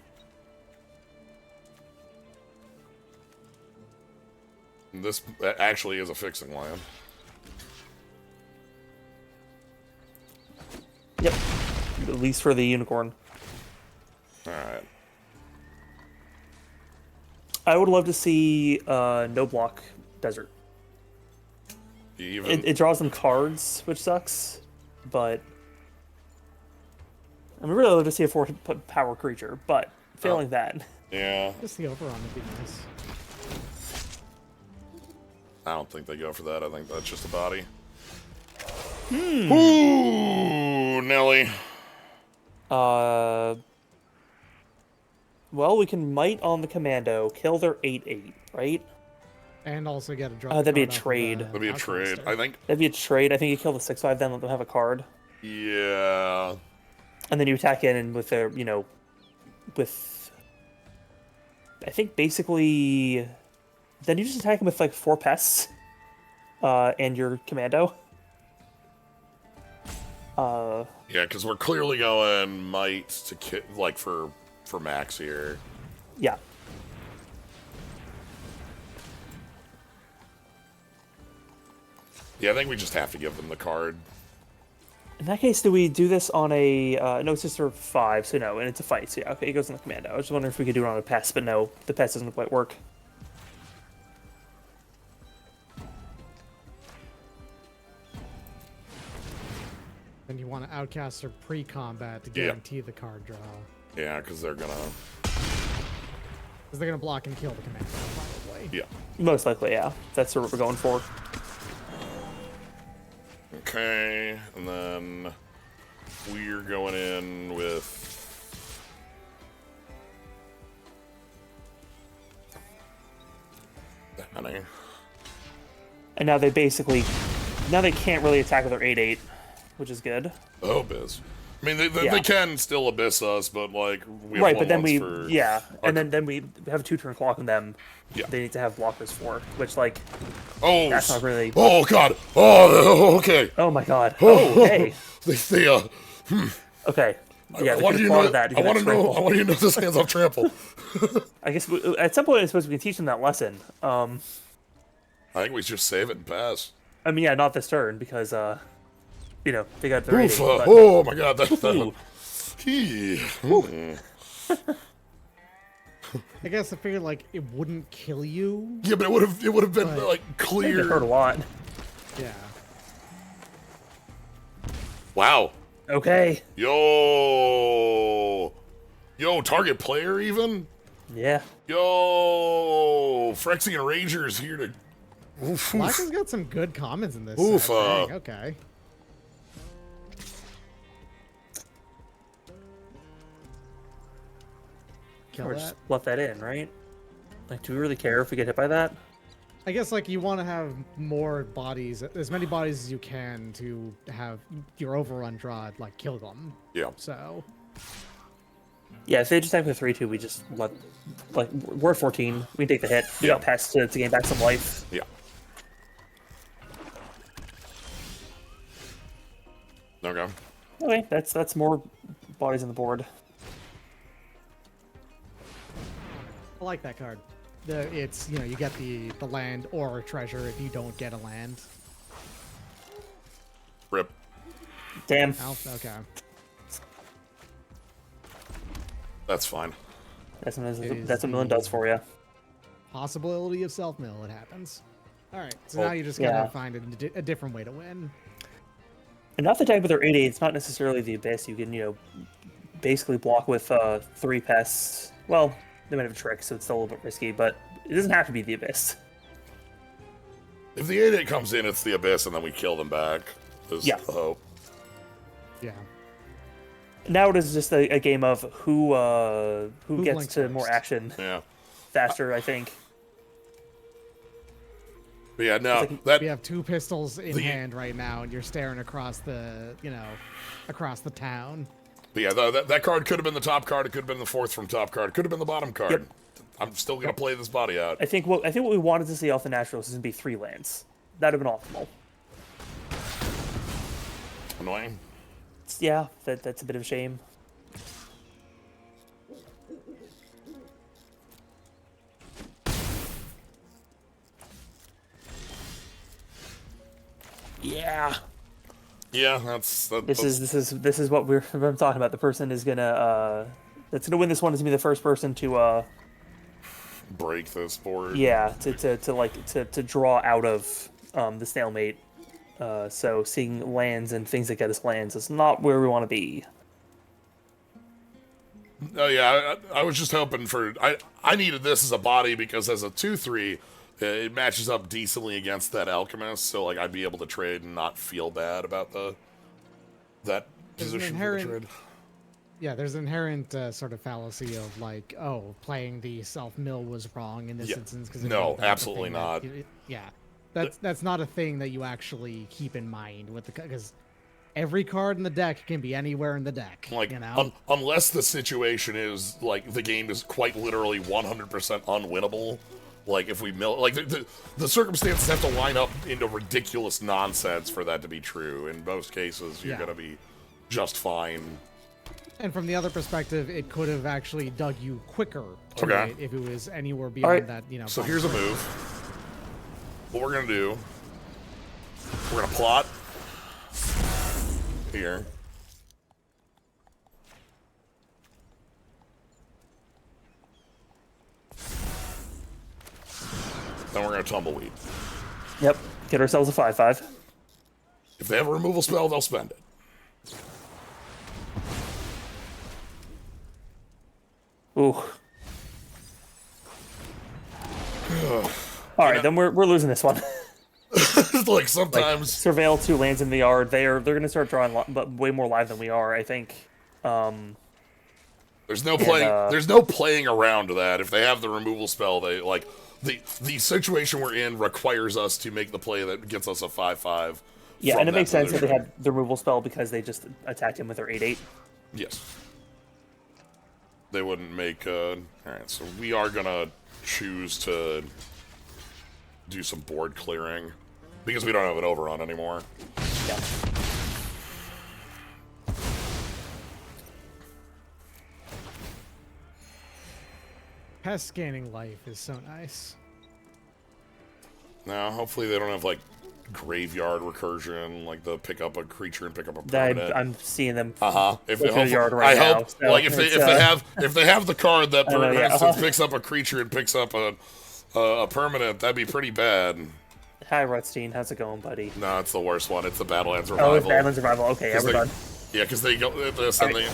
This actually is a fixing land. Yep. At least for the unicorn. Alright. I would love to see no block desert. Even... It draws them cards, which sucks, but I mean, really love to see a 4-power creature, but failing that. Yeah. Just the overrun would be nice. I don't think they go for that. I think that's just a body. Ooh, Nelly. Well, we can might on the commando, kill their 8/8, right? And also get a draw. That'd be a trade. That'd be a trade. I think. That'd be a trade. I think you kill the 6/5, then let them have a card. Yeah. And then you attack in and with their, you know, with. I think basically. Then you just attack him with like 4 pests, and your commando. Yeah, because we're clearly going might to like for max here. Yeah. Yeah, I think we just have to give them the card. In that case, do we do this on a no? It's just a 5, so no, and it's a fight. So yeah, okay, it goes on the commando. I was just wondering if we could do it on a pest, but no, the pest doesn't quite work. And you want to outcast her pre-combat to guarantee the card draw. Yeah, because they're gonna block and kill the commander, probably. Yeah. Most likely, yeah. That's what we're going for. Okay, and then we're going in with Danny. And now they can't really attack with their 8/8, which is good. Oh, biz. I mean, they can still abyss us, but like we have right, but then we and then we have a 2-turn clock on them. Yeah. They need to have blockers for, which like that's not really. Oh god. Oh, okay. Oh my god. Oh, hey. Okay. Okay. Yeah, I want you to know that. I want to know this hands off trample. I guess at some point I suppose we can teach them that lesson. I think we just save it and pass. I mean, yeah, not this turn because you know, they got their rating, but... Oh my god, that I guess I figured like it wouldn't kill you. Yeah, but it would have been like clear. It hurt a lot. Yeah. Wow. Okay. Yo, target player even. Yeah. Yo, Phyrexian Ranger's here to. Black has got some good comments in this. Okay. Kill Or that. just left that in, right? Like, do we really care if we get hit by that? I guess like you want to have more bodies, as many bodies as you can to have your overrun draw, like kill them. Yeah. So. Yeah, if they just attack with 3/2, we just let, like, we're at 14. We can take the hit. We got past to gain back some life. Yeah. Okay. Okay, that's more bodies on the board. I like that card. It's, you know, you get the land or treasure if you don't get a land. Rip. Damn. Oh, okay. That's fine. That's what Is that's what Millen does for you. Possibility of self-mill, it happens. All right, so Oh, now you just gotta find a different way to win. And not the type with their 8-8, it's not necessarily the Abyss. You can, basically block with 3 pests. Well, they might have a trick, so it's still a little bit risky, but it doesn't have to be the Abyss. If the 8-8 comes in, it's the Abyss, and then we kill them back. Is Yeah. the hope. Yeah. Now it is just a game of who gets blinks to more first. action Yeah. faster, I think. But yeah, no, like- that We have 2 pistols in The- hand right now, and you're staring across the, across the town. but yeah, that card could have been the top card. It could have been the 4th from top card. It could have been the bottom card. Yep. I'm still gonna play this body out. I think what we wanted to see off the Naturals is going to be 3 lands. That'd have been optimal. Annoying. Yeah, that's a bit of a shame. Yeah. Yeah, that's This is what I'm talking about. The person is gonna that's gonna win this one is gonna be the first person to break this board. to draw out of the stalemate. So seeing lands and things that get us lands is not where we want to be. Oh yeah, I was just hoping for I needed this as a body because as a 2/3, it matches up decently against that alchemist. So like I'd be able to trade and not feel bad about that There's an position inherent- for the trade. Yeah, there's an inherent sort of fallacy of like, oh, playing the self-mill was wrong in this Yeah. instance. Because No, absolutely not. Yeah, that's not a thing that you actually keep in mind with the because every card in the deck can be anywhere in the deck. Like, unless the situation is, like, the game is quite literally 100% unwinnable. Like, if we like, the circumstances have to line up into ridiculous nonsense for that to be true. In most cases, you're Yeah. gonna be just fine. And from the other perspective, it could have actually dug you quicker to Okay. it if it was anywhere beyond right. that, So here's a move. What we're gonna do, we're gonna plot here. Then we're gonna tumbleweed. Yep. Get ourselves a 5/5. If they have a removal spell, they'll spend it. Ooh. All right, then we're losing this one. Like sometimes, Surveil 2 lands in the yard. They're gonna start drawing but way more live than we are, I think. there's no playing. There's no playing around that. If they have the removal spell, they like the situation we're in requires us to make the play that gets us a 5/5. Yeah, from and it that makes sense that they position. had the removal spell because they just attacked him with their 8/8. Yes. They wouldn't make. Alright, so we are gonna choose to do some board clearing because we don't have an overrun anymore. Yeah. Pest scanning life is so nice. Now, hopefully they don't have like graveyard recursion, like the pick up a creature and pick up a permanent. I'm seeing them. If they Look at the yard I right now, hope, so like if they have the card that, know, for yeah, instance, picks up a creature and picks up a permanent, that'd be pretty bad. Hi, Rutstein. How's it going, buddy? No, it's the worst one. It's the Badlands Revival. Oh, it's Badlands Revival. Okay, yeah, we're done. Yeah, because they go this and they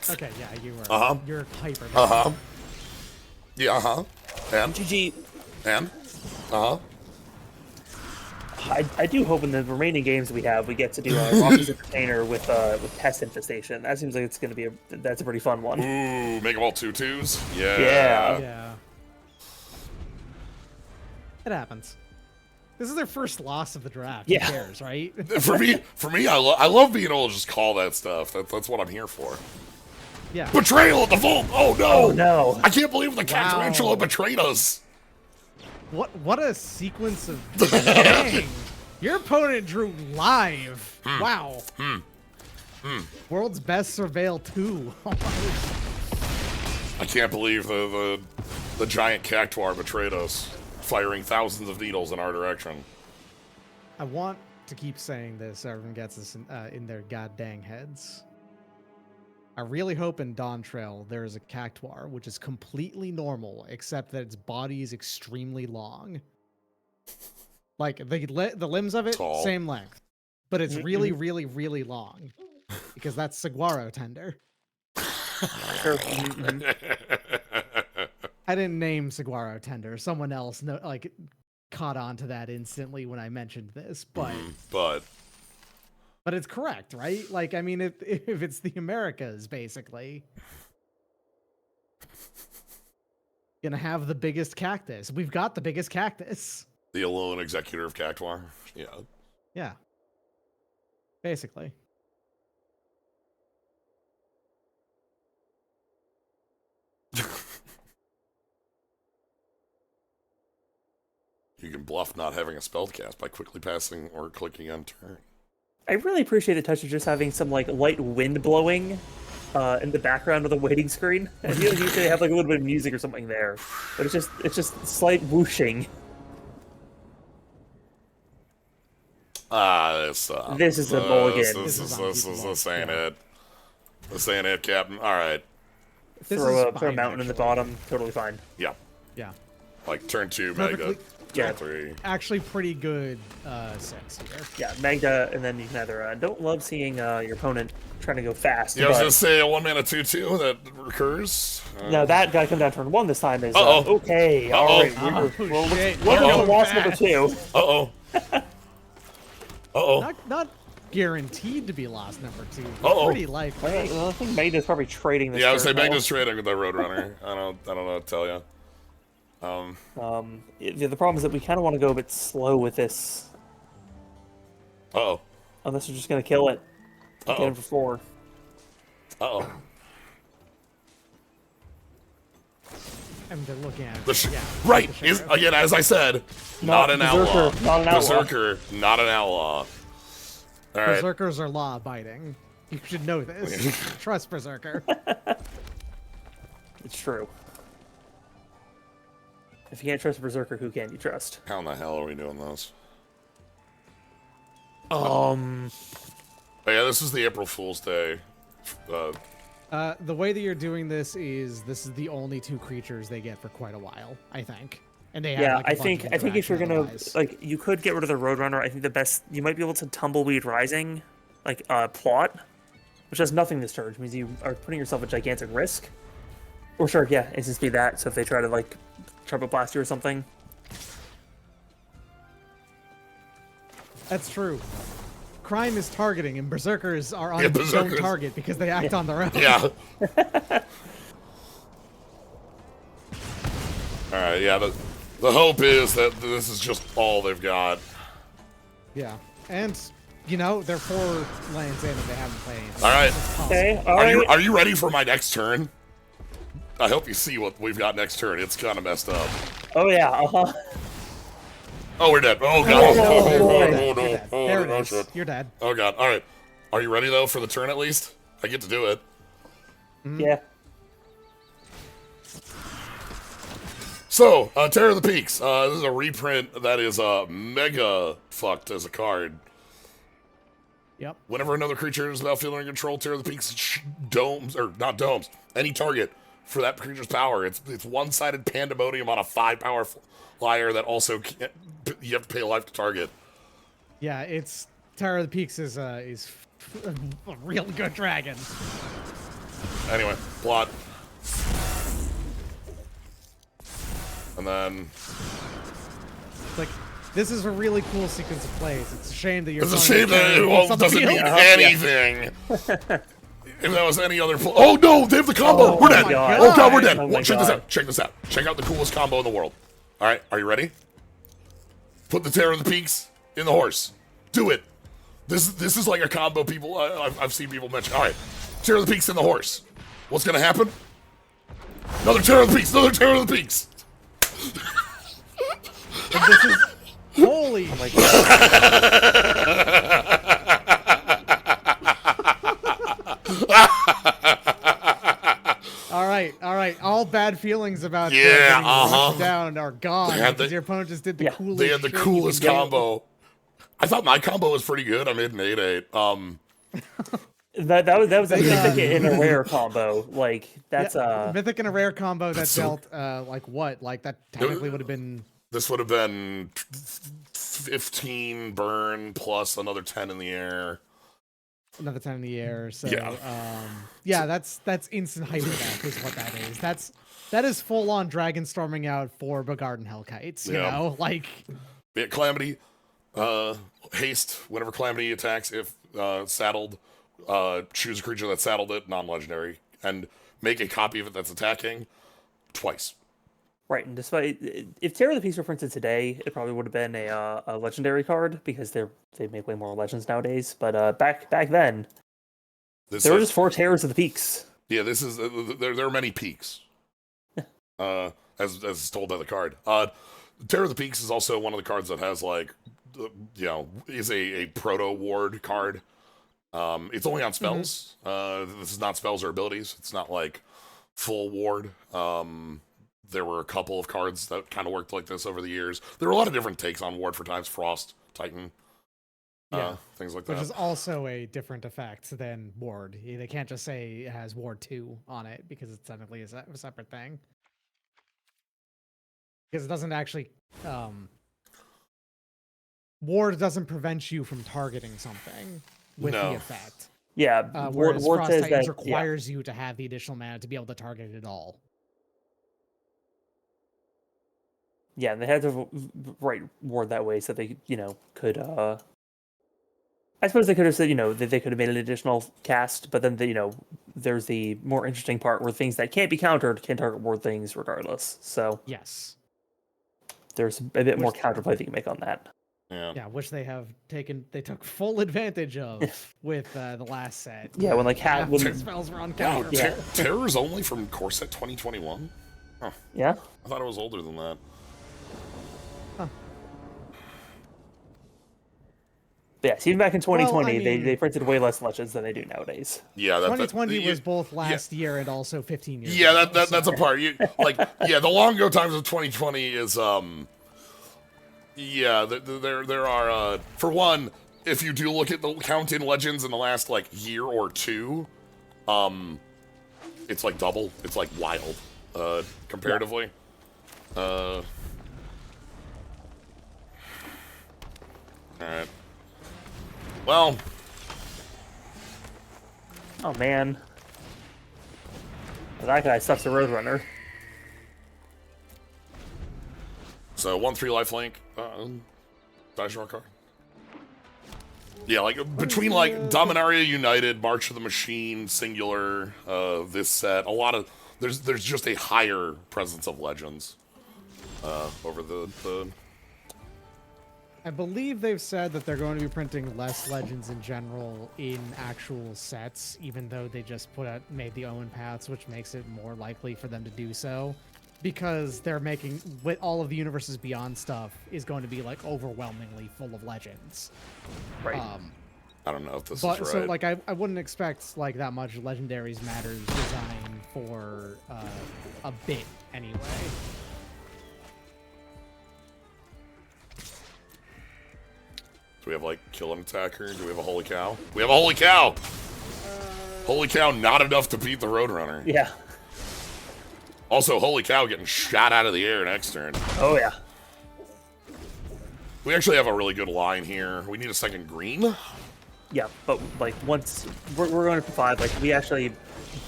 Okay, yeah, you're hyper. yeah and GG. and I do hope in the remaining games we have, we get to do a Rocky's Entertainer with Pest Infestation. That seems like it's going to be that's a pretty fun one. ooh, make them all 2/2s. Yeah. Yeah. It happens. This is their first loss of the draft. Yeah. Who cares, right? For me, I love being able to just call that stuff. That's what I'm here for. Yeah. Betrayal at the vault. Oh no! Oh no! I can't believe the Tarantula betrayed us. What a sequence of dang. Your opponent drew live. Wow. World's best surveil 2. I can't believe the giant cactuar betrayed us, firing thousands of needles in our direction. I want to keep saying this so everyone gets this in their goddamn heads. I really hope in Dawn Trail there is a cactuar, which is completely normal, except that its body is extremely long. Like, the limbs of it, Tall. same length. But it's really, really, really long. Because that's saguaro tender. Sure. I didn't name saguaro tender. Someone else caught on to that instantly when I mentioned this, but it's correct, right? Like, I mean, if it's the Americas, basically, gonna have the biggest cactus. We've got the biggest cactus. The alone executor of Cactuar. Yeah. Yeah. Basically. You can bluff not having a spell cast by quickly passing or clicking on turn. I really appreciate the touch of just having some like light wind blowing in the background of the waiting screen. I feel like usually they have like a little bit of music or something there, but it's just slight whooshing. This is a mulligan. This ain't it. This ain't it, Captain. All right. Throw a mountain in the bottom. Totally fine. Yeah. Yeah. Like turn 2, Perfectly- Mega. Yeah. 3. Actually, pretty good 6 here. Yeah, Magda, and then you can either don't love seeing your opponent trying to go fast. Yeah, I was but- gonna say a 1 mana 2/2 that recurs. No, that guy come down turn 1 this time is Uh-oh. okay. Uh-oh. All right, Oh, shit. we're Uh-oh. going to loss number 2. Uh-oh. Uh-oh. Not guaranteed to be lost number 2. But Uh-oh. pretty likely. I think Magda's probably trading this. Yeah, I would say turn, though. Magda's trading with that Roadrunner. I don't know what to tell you. The problem is that we kind of want to go a bit slow with this, Uh-oh. unless we're just going to kill it. Get Uh-oh. him for 4. Uh-oh. And they're looking at it. The sh- yeah, right, the is sheriff. again, as I said, not an Berserker, outlaw. not an outlaw. Berserker, not an outlaw. All right. Berserkers are law-abiding. You should know this. Trust Berserker. It's true. If you can't trust Berserker, who can you trust? How in the hell are we doing those? Oh yeah, this is the April Fool's Day. The way that you're doing this is the only 2 creatures they get for quite a while, I think. And they have, yeah, like, a I bunch think of if you're gonna interaction otherwise. you could get rid of the Roadrunner. I think the best you might be able to Tumbleweed Rising, plot, which does nothing this turn, which means you are putting yourself at gigantic risk. Or sure, yeah, instant speed that. So if they try to Trumpet Blast you or something. That's true. Crime is targeting, and Berserkers are on Yeah, don't Berserkers. target because they act on their own. Yeah. All right. Yeah. The hope is that this is just all they've got. Yeah. And, they're 4 lands in and they haven't played anything. All right. It's possible. Okay, all right. Are you ready for my next turn? I hope you see what we've got next turn. It's kind of messed up. Oh yeah, uh-huh. Oh, we're dead. Oh god. You're Oh no. dead. Oh There it no. is. Shit. You're dead. Oh god. All right. Are you ready though for the turn at least? I get to do it. Yeah. So, Terror of the Peaks. This is a reprint that is mega fucked as a card. Yep. Whenever another creature is battlefield under control, Terror of the Peaks domes, or not domes, any target for that creature's power. It's one-sided pandemonium on a 5-power flyer that also you have to pay a life to target. Yeah, it's Terror of the Peaks is a real good dragon. Anyway, plot. And then Like, this is a really cool sequence of plays. It's a shame that you're. it's a telling shame me that Terror it of the Peaks on the doesn't field. mean anything. If that was any other... Oh, no! They have the combo! Oh We're dead! my God. Oh, God, we're dead! Oh my Check this God. out. Check this out. Check out the coolest combo in the world. All right, are you ready? Put the Terror of the Peaks in the horse. Do it. This is like a combo people... I've seen people mention. All right. Terror of the Peaks in the horse. What's going to happen? Another Terror of the Peaks! Another Terror of the Peaks! And this is holy. Oh my god. All right. All bad feelings about Yeah, getting uh-huh. rushed down are gone They had because the- your opponent just did the Yeah. coolest. They had the shit you coolest can get. combo. I thought my combo was pretty good. I made an 8-8. That was a mythic and a rare combo. Like that's Yeah, mythic and a rare combo that So- dealt like what? Like that technically would have been This would have been 15 burn plus another 10 in the air. another 10 in the air. So Yeah. that's instant hyper deck is what that is. That is full on dragon storming out for Bogarden Hellkites, you Yeah. know? Like Yeah, Calamity, haste whenever Calamity attacks, if saddled, choose a creature that saddled it, non-legendary, and make a copy of it that's attacking twice. right. And despite if Terror of the Peace were printed today, it probably would have been a legendary card because they make way more legends nowadays. But back then, This there were is- just 4 Terrors of the Peaks. Yeah, this is there are many peaks. As told by the card. Terror of the Peaks is also one of the cards that has like, is a proto ward card. It's only on spells. This is not spells or abilities. It's not like full ward. There were a couple of cards that kind of worked like this over the years. There were a lot of different takes on ward for times. Frost, Titan, things like which that. is also a different effect than Ward. They can't just say it has Ward 2 on it because it's technically a separate thing. Because it doesn't actually Ward doesn't prevent you from targeting something with No. the effect. Yeah, Whereas Ward Frost says Titans that. Yeah, requires you to have the additional mana to be able to target it all. yeah, and they had to write Ward that way so they could. I suppose they could have said that they could have made an additional cast, but then there's the more interesting part where things that can't be countered can target Ward things regardless. So Yes. there's a bit more counterplay they can make on that. Yeah. Yeah, which they took full advantage of with the last set. Yeah, when like Half when, their spells were on Wow, counter. Terror's only from Core Set 2021? yeah. I thought it was older than that. Yeah, so even back in 2020, I mean- they printed way less legends than they do nowadays. Yeah, 2020 was both last year and also 15 years Yeah, ago, that's a part. The long ago times of 2020 is there are for one, if you do look at the count in legends in the last like year or two, it's like double. It's like wild, comparatively. All right. Well, Oh man, that guy sucks a Roadrunner. so 1/3 lifelink, Dinosaur card. Yeah, like between like Dominaria United, March of the Machine, Singular, this set, a lot of there's just a higher presence of legends over the. I believe they've said that they're going to be printing less legends in general in actual sets, even though they just made the Owen paths, which makes it more likely for them to do so, because they're making with all of the Universes Beyond stuff is going to be like overwhelmingly full of legends. Right. I don't know if this But is so right. like I wouldn't expect like that much Legendaries Matters design for a bit anyway. Do we have like Kill an Attacker? Do we have a Holy Cow? We have a Holy Cow! Holy Cow, not enough to beat the Roadrunner. Yeah. Also, Holy Cow getting shot out of the air next turn. Oh yeah. We actually have a really good line here. We need a second green. Yeah, but like once we're going up to 5, like we actually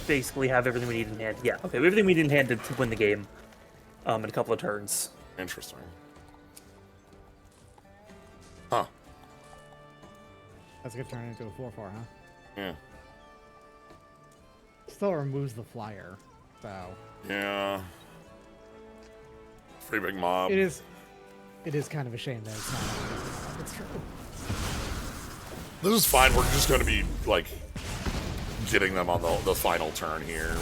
basically have everything we need in hand. Yeah, okay, we have everything we need in hand to win the game in a couple of turns. Interesting. Huh. That's gonna turn into a 4/4, huh? Yeah. Still removes the flyer, so Yeah. Pretty big mob. it is kind of a shame that it's not. It's true. This is fine. We're just going to be, like, getting them on the final turn here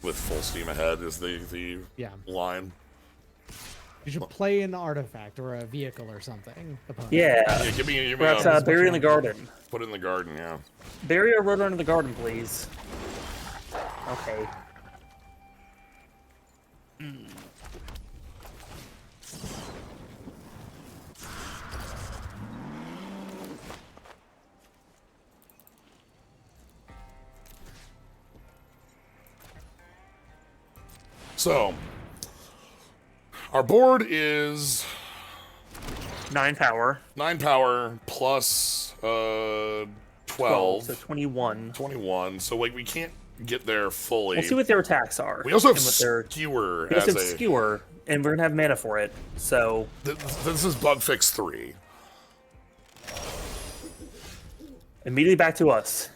with full steam ahead is the Yeah. line. You should play an artifact or a vehicle or something. Yeah. Yeah, give me Perhaps a, bury in the garden. put it in the garden, yeah. Bury a Roadrunner in the garden, please. Okay. So, our board is 9 power. 9 power plus 12. So 21. 21. So, like, we can't get there fully. We'll see what their attacks are. We also have and what their- Skewer We also as have a... Skewer, and we're going to have mana for it. So, This is bug fix 3. immediately back to us.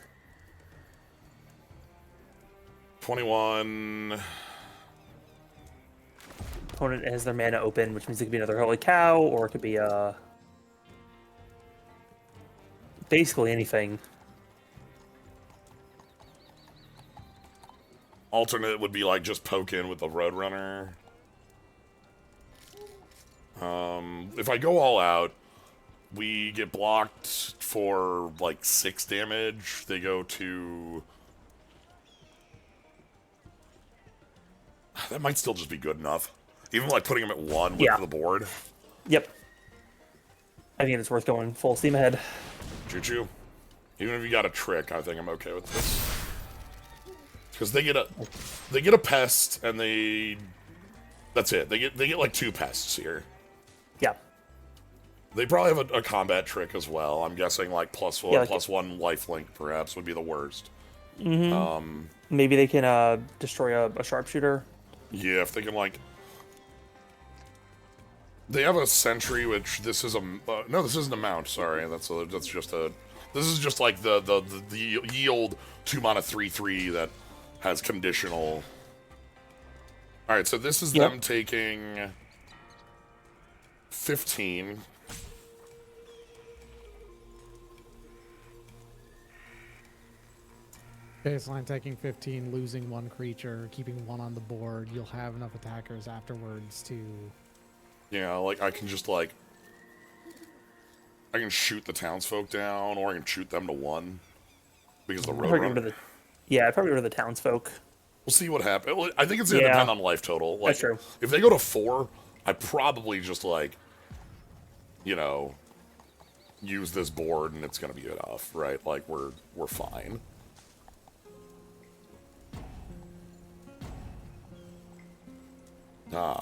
21. Opponent has their mana open, which means it could be another Holy Cow, or it could be basically anything. Alternate would be like just poke in with the Roadrunner. If I go all out, we get blocked for like 6 damage. They go to... That might still just be good enough. Even like putting them at 1 with the board. Yep. I think it's worth going full steam ahead. Choo-choo. Even if you got a trick, I think I'm okay with this. Because they get a pest and that's it. They get like 2 pests here. Yeah. They probably have a combat trick as well. I'm guessing like plus 1 like plus 1 lifelink perhaps would be the worst. Maybe they can destroy a sharpshooter. Yeah, if they can like... They have a sentry, which this is a... no, this isn't a mount, sorry. That's just a... This is just like the yield 2 mana 3/3 that has conditional... Alright, so this is them taking 15. Baseline taking 15, losing 1 creature, keeping 1 on the board. You'll have enough attackers afterwards to... Yeah, like, I can just, like... I can shoot the townsfolk down, or I can shoot them to 1. Because the Roadrunner... I'd probably go to the townsfolk. We'll see what happens. I think it's going to depend on life total. Like, That's true. If they go to 4, I probably just, like... You know... Use this board, and it's going to be enough, right? Like, we're fine.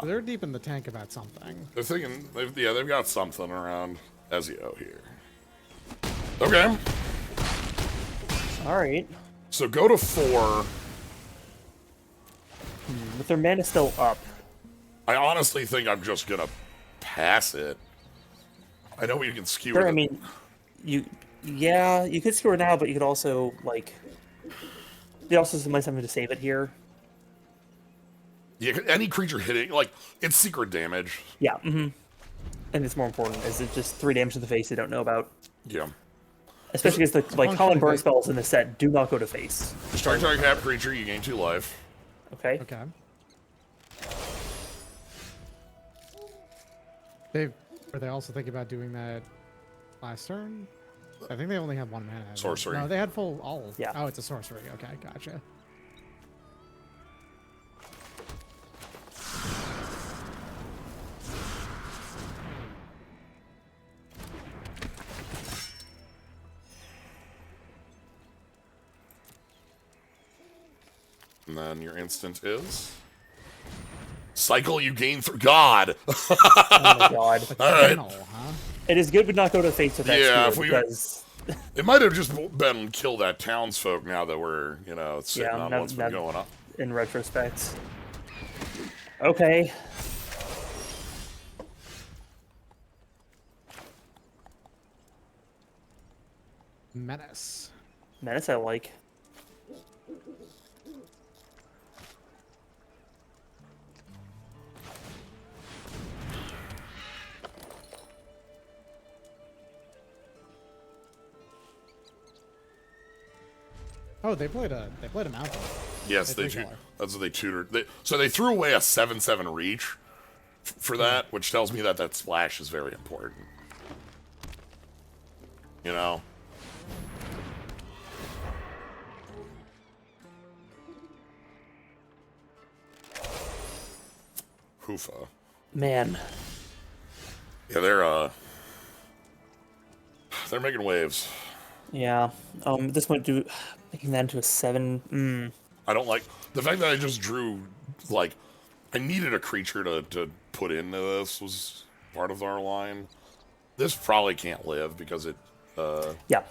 They're deep in the tank about something. They're thinking, they've got something around Ezio here. Okay. Alright. So go to 4. But their mana's still up. I honestly think I'm just gonna pass it. I know you can skewer. Sure, I mean, you could skewer now, but you could also, like... They also might have something to save it here. Yeah, any creature hitting, like, it's secret damage. Yeah, And it's more important. Is it just 3 damage to the face they don't know about? Yeah. Especially because the common burn spells in the set do not go to face. Strike target cap creature, you gain 2 life. Okay. Okay. Are they also thinking about doing that last turn? I think they only have 1 mana. Sorcery. No, they had full all. Yeah. Oh, it's a sorcery. Okay, gotcha. And then your instant is... Cycle you gain for God! Oh my god. All right. Huh? It is good to not go to face with that skewer, because... It might have just been kill that townsfolk now that we're, you know, sitting on what's been going on. In retrospect. Okay. Menace. Menace I like. Oh, they played a mountain. Yes, they do. That's what they tutored. So they threw away a 7/7 reach for that, which tells me that that splash is very important. You know? Hoofa. Man. Yeah, they're making waves. Yeah. This might do making that into a 7. I don't like the fact that I just drew like I needed a creature to put into this, was part of our line. This probably can't live because it... Yeah.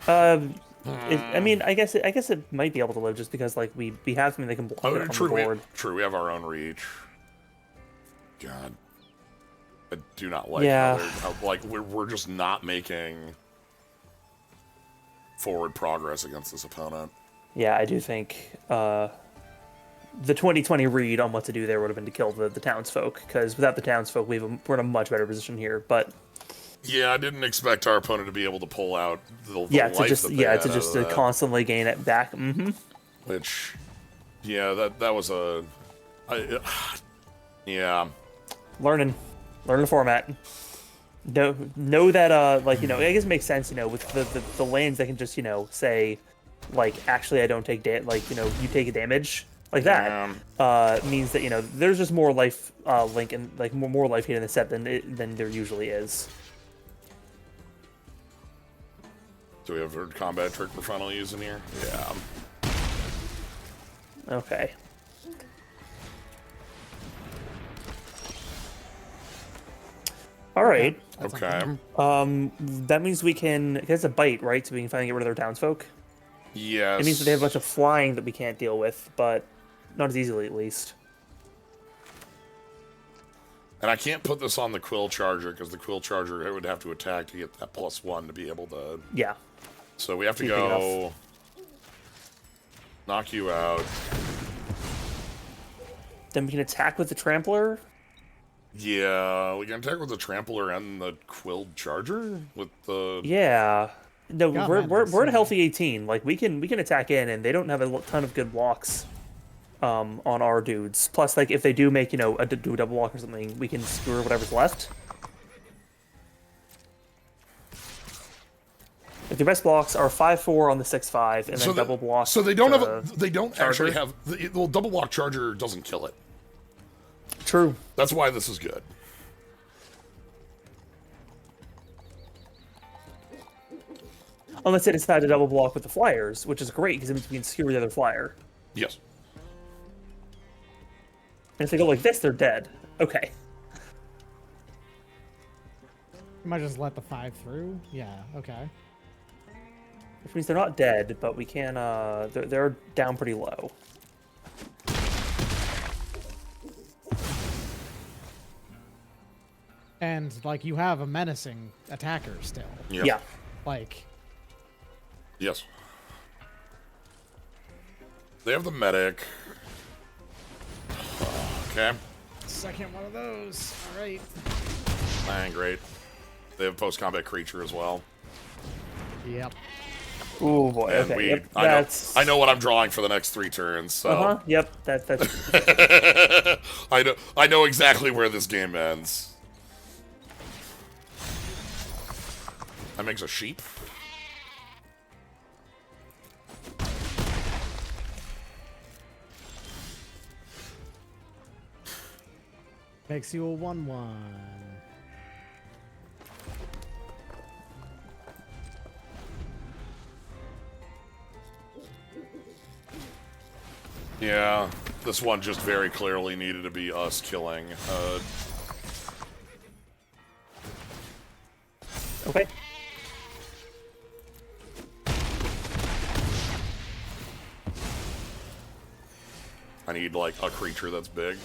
I mean, I guess it might be able to live just because like we have something that can block it on true, the board. we have our own reach. God, I do not like how like we're just not making forward progress against this opponent. Yeah, I do think the 2020 read on what to do there would have been to kill the townsfolk, because without the townsfolk, we're in a much better position here. But yeah, I didn't expect our opponent to be able to pull out the life to just constantly gain it back. Mm-hmm. Which, yeah, that was yeah. Learning the format. Know that like, you know, I guess it makes sense, you know, with the lanes that can just, you know, say like, actually I don't take like, you know, you take a damage like that. Means that, you know, there's just more life link and like more life gain in the set than there usually is. Do we have a combat trick we're finally using here? Yeah. Okay. All right. Okay. That means we can. It's a bite, right? So we can finally get rid of their townsfolk. Yes. It means that they have a bunch of flying that we can't deal with, but not as easily, at least. And I can't put this on the Quill Charger because the Quill Charger it would have to attack to get that +1 to be able to. Yeah. So we have to go knock you out. Then we can attack with the Trampler. Yeah, we can attack with the Trampler and the Quilled Charger with the. Yeah. No, we're at a healthy 18. Like we can attack in, and they don't have a ton of good blocks on our dudes. Plus, like if they do make, you know, do a double block or something, we can skewer whatever's left. If the best blocks are 5/4 on the 6/5, and then double block. So they don't actually have. Well, double block Charger doesn't kill it. True. That's why this is good. Unless they decide to double block with the flyers, which is great because it means we can skewer the other flyer. Yes. And if they go like this, they're dead. Okay. You might just let the 5 through. Yeah. Okay. Which means they're not dead, but we can. They're down pretty low. And like you have a menacing attacker still. Yep. Yeah. Like. Yes. They have the medic. Okay. Second one of those. All right. And great. They have post-combat creature as well. Yep. Oh boy. And Okay. Yep, I know what I'm drawing for the next 3 turns. So. Yep. That's. I know exactly where this game ends. That makes a sheep. Makes you a 1/1. Yeah, this one just very clearly needed to be us killing. Okay. I need, like, a creature that's big.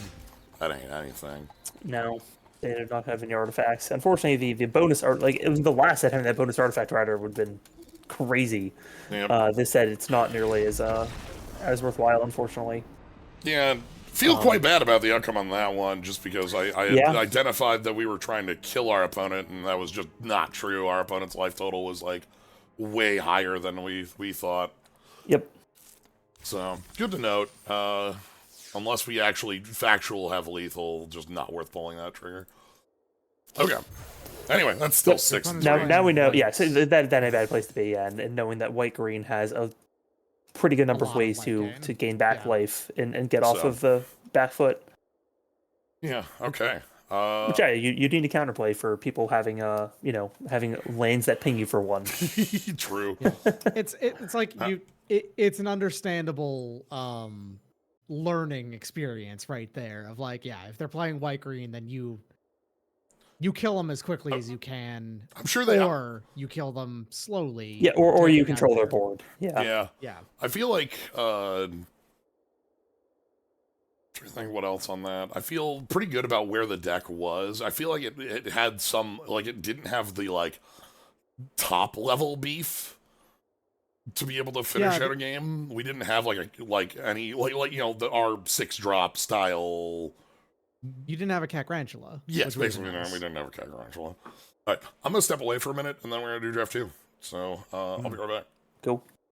That ain't anything. No, they do not have any artifacts. Unfortunately, the bonus art, like it was the last set having that bonus artifact rider would have been crazy. Yep. This set it's not nearly as worthwhile, unfortunately. Yeah, feel quite bad about the outcome on that one, just because I identified that we were trying to kill our opponent, and that was just not true. Our opponent's life total was like way higher than we thought. Yep. So good to note. Unless we actually factual have lethal, just not worth pulling that trigger. Okay. Anyway, that's still 6. Now we know. Yeah, so that ain't a bad place to be. Yeah, and knowing that white green has a pretty good number of ways to gain back life and get off of the back foot. Yeah. Okay. Which you need to counterplay for people having having lanes that ping you for 1. True. Yeah. It's like it's an understandable learning experience right there of like, yeah, if they're playing white green, then you kill them as quickly as you can. I'm sure they or you kill them slowly. Yeah, or you taking out control their board. Yeah. Yeah. Yeah. I feel like trying to think what else on that. I feel pretty good about where the deck was. I feel like it had some, like, it didn't have the like top level beef to be able to finish out a game. We didn't have like any you know, our 6-drop style. You didn't have a Cacrantula. Yes, which was basically nice. we didn't have a Kakarantula. All right, I'm gonna step away for a minute and then we're gonna do draft 2. So I'll be right back. Cool.